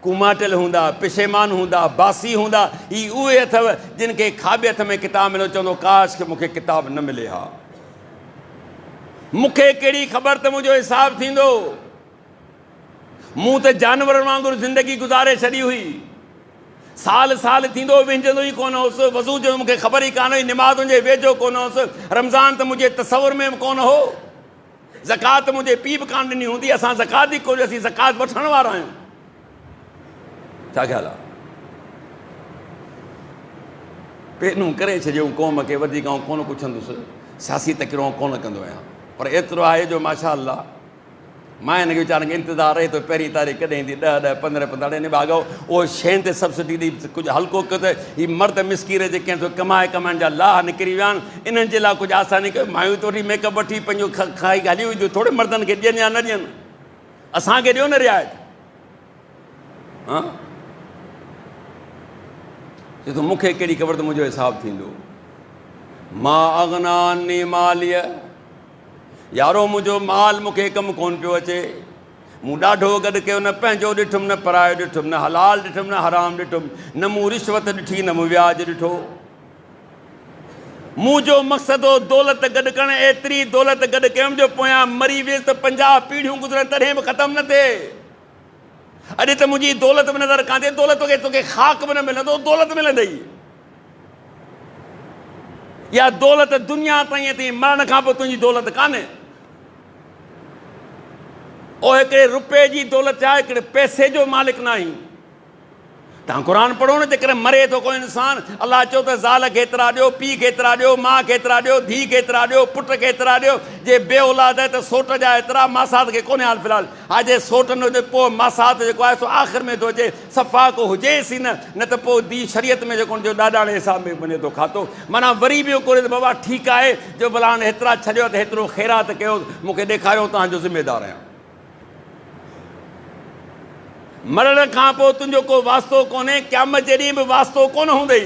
कुमाटियल हूंदा, पिशेमान हूंदा, बासी हूंदा, ही उहे अथव जिन खे खाॿे हथ में किताबु मिलो। चवंदो काश के मूंखे किताबु न मिले हा, मूंखे कहिड़ी ख़बर त मुंहिंजो हिसाबु थींदो, मूं त जानवरनि वांगुरु ज़िंदगी गुज़ारे छॾी हुई, साल साल थींदो विझंदो ई कोन हुउसि, वज़ू जो मूंखे ख़बर ई कान हुई, निमाज़ जे वेझो कोन हुउसि, रमज़ान त मुंहिंजे तसवुर में बि कोन हो, ज़कात मुंहिंजे पीउ बि कान ॾिनी हूंदी, असां ज़कात ई कोन, असीं ज़कात वठण वारा आहियूं। छा ख़्यालु आहे? पहिरियों करे छॾियऊं क़ौम खे, वधीक आउं कोन पुछंदुसि, सियासी तकिरो कोन कंदो आहियां, पर एतिरो आहे जो माशा अल्लाह मां हिन खे वीचारनि खे इंतज़ारु रहे थो पहिरीं तारीख़ कॾहिं ईंदी, 10 15 15 भाॻो उहो शयुनि ते सब्सिडी ॾेई कुझु हल्को कयो त हीअ मर्द मिसकीर जेके आहिनि कमाइण जा लाह निकिरी विया आहिनि, इन्हनि जे लाइ कुझु आसानी कयो। मायूं त वठी मेकअप वठी पंहिंजो खाई हली हुई, थोरे मर्दनि खे ॾियनि या न ॾियनि, असांखे ॾियो न रिआयत। हा चए थो मूंखे कहिड़ी ख़बर त मुंहिंजो हिसाबु थींदो। मां अगनानी मालिया, यारो मुंहिंजो माल मूंखे कमु कोन पियो अचे, मूं ॾाढो गॾु कयो, न पंहिंजो ॾिठुमि न परायो ॾिठुमि, न हलाल ॾिठुमि न हराम ॾिठुमि, न मूं रिश्वत ॾिठी न मूं व्याज ॾिठो। मुंहिंजो मक़सदु हो दौलत गॾु करणु, एतिरी दौलत गॾु कयमि जो पोयां मरी वियुसि त 50 पीढ़ियूं गुज़रनि तॾहिं बि ख़तमु न थिए। अॼु त मुंहिंजी दौलत बि नज़र कान थिए, दौलत खे तोखे ख़ाक बि न मिलंदो, दौलत मिलंदई। इहा दौलत दुनिया ताईं अथई, मरण खां पोइ तुंहिंजी दौलत कान्हे। ओ हिकिड़े रुपए जी दौलत आहे, हिकिड़े पैसे जो मालिक न आहीं। तव्हां क़ुर पढ़ो न, जेकॾहिं मरे थो को इंसानु, अलाह चयो त ज़ाल खे एतिरा ॾियो, पीउ खे एतिरा ॾियो, माउ खे एतिरा ॾियो, धीउ खे एतिरा ॾियो, पुट खे एतिरा ॾियो। जे बे औलाद आहे त सोट जा एतिरा, मासात खे कोन्हे हाल फ़िलहाल। हा जे सोट न हुजे पोइ मासात जेको आहे सो आख़िर में थो अचे, सफ़ा को हुजेसि ई न, न त पोइ दी शरीयत में जेको जो ॾाॾाणे हिसाब में वञे थो खातो। माना वरी बि कोन्हे त बाबा ठीकु आहे जो भला हाणे हेतिरा छॾियो त हेतिरो ख़ैरात कयो, मूंखे ॾेखारियो तव्हांजो ज़िमेदारु आहियां। मरण खां पोइ तुंहिंजो को वास्तो कोन्हे, क़यामत जे ॾींहुं बि वास्तो कोन हूंदई।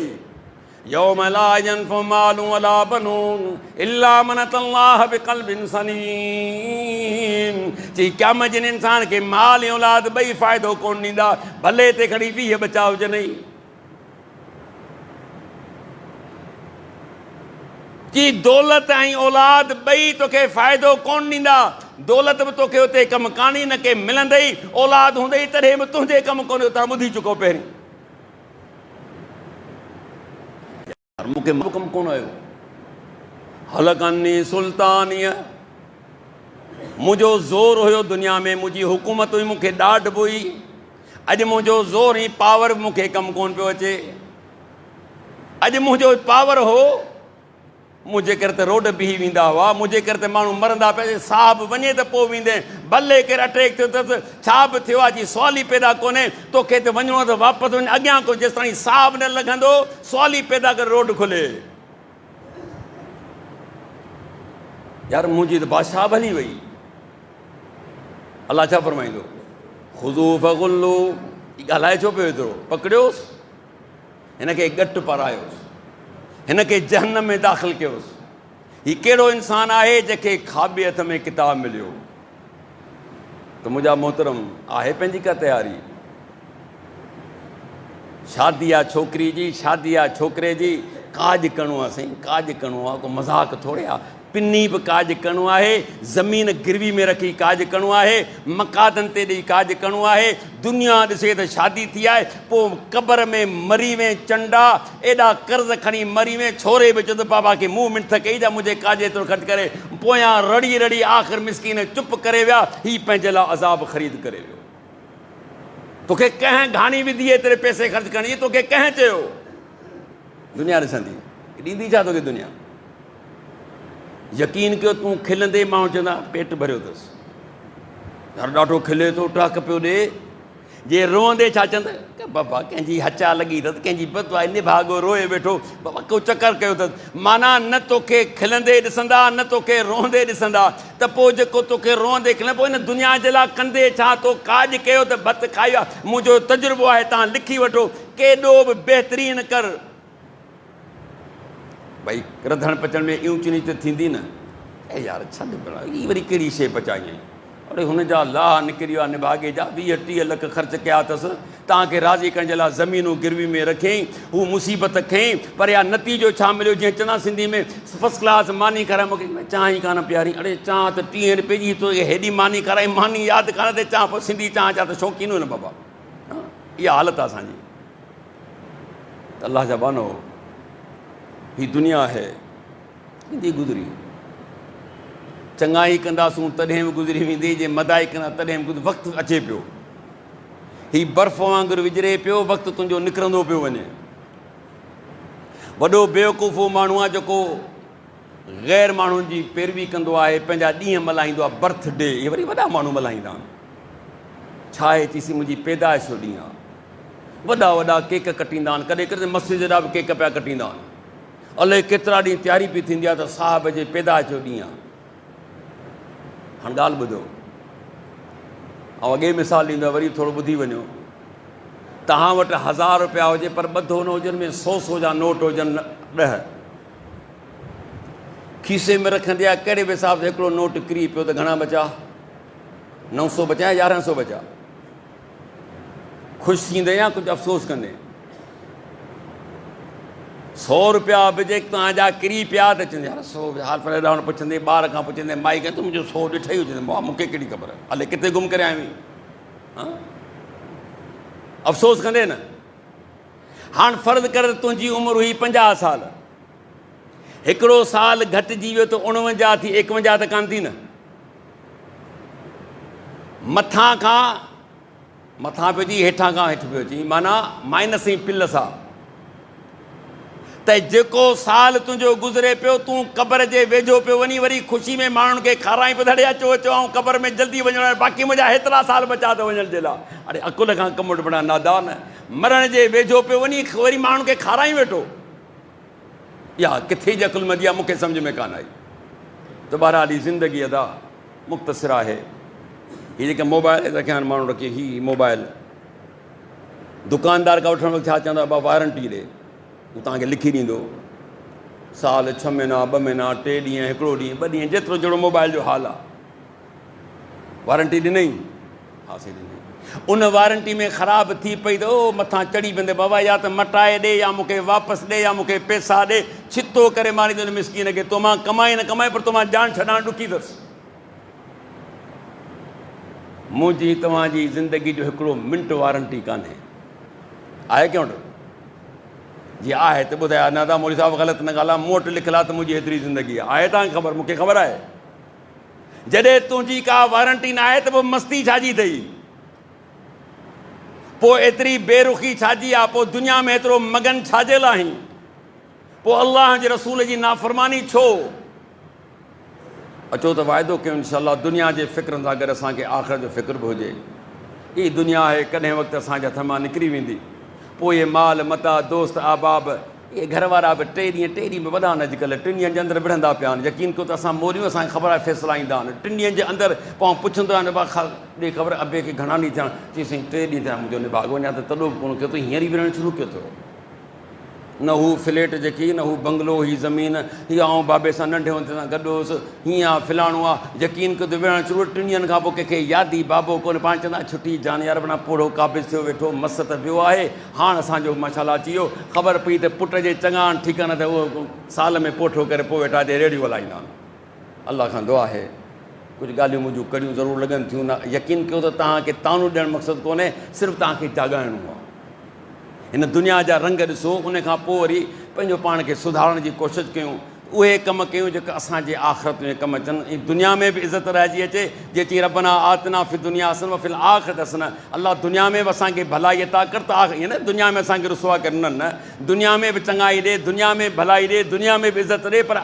यौम ला यनफउ मालुन वला बनून इल्ला मन अतल्लाह बिक़ल्बिन सलीम। चई क़यामत जे इंसान खे माल ऐं औलाद ॿई फ़ाइदो कोन ॾींदा, भले ते खणी 20 बचा हुजनि। की दौलत ऐं औलाद ॿई तोखे फ़ाइदो कोन ॾींदा, दौलत बि तोखे उते कमु कान्हे, न के मिलंदई, औलाद हूंदई तॾहिं बि तुंहिंजे कमु कोन्हे। तव्हां ॿुधी चुको पहिरीं, मूंखे कमु कोन आयो। हलकनी सुल्तानिया, मुंहिंजो ज़ोर हुयो दुनिया में, मुंहिंजी हुकूमत हुई, मूंखे ॾाढ बि हुई। अॼु मुंहिंजो ज़ोर ई पावर मूंखे कमु कोन पियो अचे। अॼु मुंहिंजो पावर हो, मुंहिंजे करे त रोड बीही वेंदा हुआ, मुंहिंजे करे त माण्हू मरंदा पिया, साह बि वञे त पोइ वेंदे, भले केरु अटैक थियो अथसि, छा बि थियो आहे जी सुवाल ई पैदा कोन्हे। तोखे त वञिणो आहे त वापसि वञ, अॻियां को जेसि ताईं साह बि न लॻंदो, सुवाल ई पैदा करे रोड खुले। यार मुंहिंजी त बादशाह बि हली वई। अलाह छा फरमाईंदो? ख़ुज़ू फग़ुल्लू, ॻाल्हाए छो पियो एतिरो? पकड़ियोसि, हिन खे घटि पारायोसि, हिन खे जहन्नम में दाख़िल कयोसि। हीउ कहिड़ो इंसानु आहे जंहिंखे खाॿे हथ में किताबु मिलियो? त मुंहिंजा मोहतरम, आहे पंहिंजी का तयारी? शादी आहे छोकिरी जी, शादी आहे छोकिरे जी, काज करिणो आहे साईं, काज करिणो आहे, को मज़ाक थोरे आहे। पिनी बि काज करिणो आहे, ज़मीन गिरवी में रखी काज करिणो आहे, मकादनि ते ॾेई काज करिणो आहे। दुनिया ॾिसे त शादी थी आहे, पोइ क़बर में मरी में चंडा, एॾा कर्ज़ खणी मरी में, छोरे बि चवंदो बाबा खे मुंहुं मिंथ कई जा मुंहिंजे काजे एतिरो ख़र्चु करे, पोयां रड़ी रड़ी आख़िर मिसकीन चुप करे विया। हीउ पंहिंजे लाइ अज़ाब ख़रीद करे वियो। तोखे कंहिं घाणी विधी एतिरे पैसे ख़र्चु करणी, तोखे कंहिं चयो? दुनिया ॾिसंदी, ॾींदी छा तोखे दुनिया? यकीन कयो तूं खिलंदे माण्हू चवंदा पेट भरियो अथसि, यार ॾाढो खिले थो, टहक पियो ॾे। जे रोअंदे छा चवंदा बाबा कंहिंजी हचा लॻी अथसि, कंहिंजी बदवा निभागो रोए वेठो, बाबा को चकर कयो अथसि। माना न तोखे खिलंदे ॾिसंदा, न तोखे रोअंदे ॾिसंदा, त पोइ जेको तोखे रोअंदे खिल, पोइ हिन दुनिया जे लाइ कंदे छा? तो काज कयो त भत खाई आहे। मुंहिंजो तजुर्बो आहे, तव्हां लिखी वठो, केॾो बि बहितरीन कर, भई रधण पचण में ऊच नीच थींदी न, ऐं यार छॾ भला, हीअ वरी कहिड़ी शइ पचाई आई? अड़े हुन जा लाह निकिरी विया निभागे जा 20-30 लख ख़र्च कया अथसि तव्हांखे राज़ी करण जे लाइ ज़मीनूं गिरवी में रखियईं, हू मुसीबत खयईं, पर या नतीजो छा मिलियो? जीअं चवंदा सिंधी में फर्स्ट क्लास मानी कराए मूंखे चांहि ई कान प्यारी। अड़े चांहि त 30 रुपए जी तो हेॾी मानी कराई, मानी यादि कान ते चांहि पोइ सिंधी चांहि जा त शौक़ीन न बाबा। इहा हालत आहे असांजी। त अलाह जा बानो हीअ दुनिया आहे ईंदी गुज़री, चङाई कंदासूं तॾहिं बि गुज़री वेंदी, जे मदाई कंदा तॾहिं बि वक़्तु अचे पियो, हीउ बर्फ़ वांगुरु विझिरे पियो, वक़्तु तुंहिंजो निकिरंदो पियो वञे। वॾो बेवकूफ़ो माण्हू आहे जेको ग़ैर माण्हुनि जी पैरवी कंदो आहे, पंहिंजा ॾींहं मल्हाईंदो आहे, बर्थडे। इहे वरी वॾा माण्हू मल्हाईंदा आहिनि। छा आहे चईसीं मुंहिंजी पैदाइश जो ॾींहुं आहे, वॾा वॾा केक कटींदा आहिनि, कॾहिं कॾहिं मस्जिद जा बि केक पिया कटींदा आहिनि। अलाए केतिरा ॾींहं तयारी पई थींदी आहे त साहिब जे पैदाइश जो ॾींहुं आहे। हाणे ॻाल्हि ॿुधो, ऐं अॻे मिसाल ॾींदो वरी थोरो ॿुधी वञो। तव्हां वटि 1000 रुपया हुजे पर ॿधो न हुजनि, में 100 जा नोट हुजनि 10, खीसे में रखंदे आहे कहिड़े बि हिसाब सां हिकिड़ो नोट किरी पियो त घणा बचा? 900 बचा या 1100 बचा? ख़ुशि थींदे या कुझु अफ़सोस कंदे? 100 रुपया बि जे तव्हांजा किरी पिया त चवंदे यार 100 हाल पर हेॾा पुछंदे, ॿार खां पुछंदे, माई खां, तूं मुंहिंजो 100 ॾिठो ई हुजे? मां मूंखे कहिड़ी ख़बर, हले किथे गुम करे आयो हुई? अफ़सोस कंदे न? हाणे फ़र्ज़ु कर तुंहिंजी उमिरि हुई 50 साल, हिकिड़ो साल घटिजी वियो त 49 थी, 51 त कान थी न? मथां खां मथां पियो अची, हेठां खां हेठि पियो अची, माना माइनस ई प्लस आहे। त जेको साल तुंहिंजो गुज़रे पियो, तूं क़बर जे वेझो पियो वञी, वरी ख़ुशी में माण्हुनि खे खाराई पियो, अड़े अचो अचो ऐं क़बर में जल्दी वञणो आहे, बाक़ी मुंहिंजा हेतिरा साल बचा त वञण जे लाइ। अड़े अकुल खां कमु वठि बणा नादान, मरण जे वेझो पियो वञी वरी माण्हुनि खे खाराई वेठो। इहा किथे जी अकुलमंदी आहे, मूंखे सम्झ में कान आई। त बहरहाल ही ज़िंदगी अदा मुख़्तसिर आहे। हीअ जेके मोबाइल रखिया आहिनि माण्हू रखी, हीअ मोबाइल दुकानदार खां वठण छा चवंदो आहे? वारंटी ॾे, हू तव्हांखे लिखी ॾींदो, साल 6 महीना 2 महीना 3 ॾींहं 1 ॾींहुं 2 ॾींहं, जेतिरो जहिड़ो मोबाइल जो हाल आहे। वारंटी ॾिनई? हा साईं ॾिनई। उन वारंटी में ख़राबु थी पई त ओ मथां चढ़ी वेंदे, बाबा या त मटाए ॾे या मूंखे वापसि ॾे या मूंखे पैसा ॾे, छितो करे मारींदो मिसकीन खे। तो मां कमाई न कमाए, पर तो मां जान छॾाइणु ॾुखी अथसि। मुंहिंजी तव्हांजी ज़िंदगी जो हिकिड़ो मिंट वारंटी कान्हे, आहे कंहिं वटि? जी आहे त ॿुधायो, नादा मौली साहिबु ग़लति न ॻाल्हि आहे, मूं वटि लिखियलु आहे त मुंहिंजी हेतिरी ज़िंदगी आहे। तव्हांखे ख़बर, मूंखे ख़बर आहे। जॾहिं तुंहिंजी का वारंटी न आहे त पोइ मस्ती छाजी अथई? पोइ एतिरी बेरुखी छाजी आहे? पोइ दुनिया में एतिरो मगन छाजे लाइ आहीं? पोइ अलाह जे रसूल जी नाफ़रमानी छो? अचो त वाइदो कयूं इंशाअल्लाह, दुनिया जे फ़िक्रनि सां गॾु असांखे आख़िरत जो फ़िक्र बि हुजे। हीअ दुनिया आहे, कॾहिं वक़्तु असांजे हथ मां निकिरी वेंदी। पोइ इहे माल मता दोस्त अहबाब, इहे घर वारा बि 3 ॾींहं में वॾा आहिनि अॼुकल्ह, 3 ॾींहंनि जे अंदरि विढ़ंदा पिया आहिनि। यकीन कयो त असां मोरियूं, असांखे ख़बर आहे फ़ैसिला ईंदा आहिनि 3 ॾींहंनि जे अंदरि। पोइ पुछंदो आहे निभाग ॾे ख़बर अबे खे घणा ॾींहं थिया? चई साईं 3 ॾींहं थिया मुंहिंजो निभाग, वञा त तॾो बि कोन कयो त हींअर ई विढ़णु शुरू कयो अथव। न हू फ्लैट जेकी, न हू बंगलो, ही ज़मीन, हीअ आउं बाबे सां नंढे हूंदे सां गॾु हुउसि, हीअं आहे फलाणो आहे। यकीन कयो त विढ़णु शुरू, 3 ॾींहंनि खां पोइ कंहिंखे यादि ई बाबो कोन्हे। पाण चवंदा छुटी जान यार, माना पोड़ो क़ाबिज़ थियो वेठो, मस त वियो आहे। हाणे असांजो माशाला अची वियो, ख़बर पई त पुट जे चङा ठीकु न त उहो साल में पोठो करे पोइ वेठा हिते रेडियो हलाईंदा आहिनि। अलाह खां दुआ आहे, कुझु ॻाल्हियूं मुंहिंजूं कड़ियूं ज़रूरु लॻनि थियूं। न यकीन कयो त तव्हांखे तानू ॾियणु मक़सदु कोन्हे, सिर्फ़ु तव्हांखे जाॻाइणो आहे। हिन दुनिया जा रंग ॾिसो, उन खां पोइ वरी पंहिंजो पाण खे सुधारण जी कोशिशि कयूं, उहे कम कयूं जेका असांजे आख़िरत में कमु अचनि, ऐं दुनिया में बि इज़त रहिजी अचे। जे चई रबना आतना फ़ी दुनिया हसन व फ़िल आख़िरत हसन, अलाह दुनिया में बि असांखे भलाई अता कर, त ईअं न दुनिया में असांखे रुसवा करे, न दुनिया में बि चङाई ॾे, दुनिया में भलाई ॾे, दुनिया में बि इज़त ॾे, पर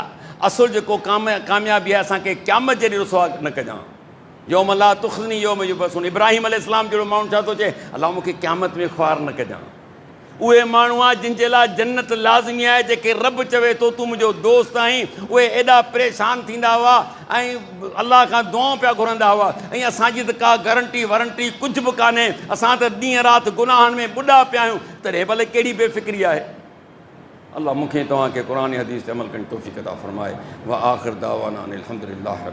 असुलु जेको कामयाबी आहे असांखे क़यामत जहिड़ी रुसवा न कजां। योम ला तुख़्ज़नी योम युबअसून, इब्राहिम अलैहिस्सलाम जहिड़ो माण्हू छा थो चए? अलाह मूंखे क़यामत में ख़्वार न कजां। उहे माण्हू आहे जिन जे लाइ जन्नत लाज़मी आहे, जेके रब चवे थो तूं मुंहिंजो दोस्त आहीं। उहे एॾा परेशान थींदा हुआ ऐं अलाह खां दुआऊं पिया घुरंदा हुआ, ऐं असांजी त का गारंटी वारंटी कुझु बि कान्हे। असां त ॾींहं राति गुनाहनि में ॿुॾा पिया आहियूं, तॾहिं भले कहिड़ी बेफ़िक्री आहे। अलाह मूंखे तव्हांखे क़ुरान हदीस ते अमल करण जी तौफ़ीक़ अता फ़रमाए। व आख़िर दावाना अनिल हम्दुलिल्लाह।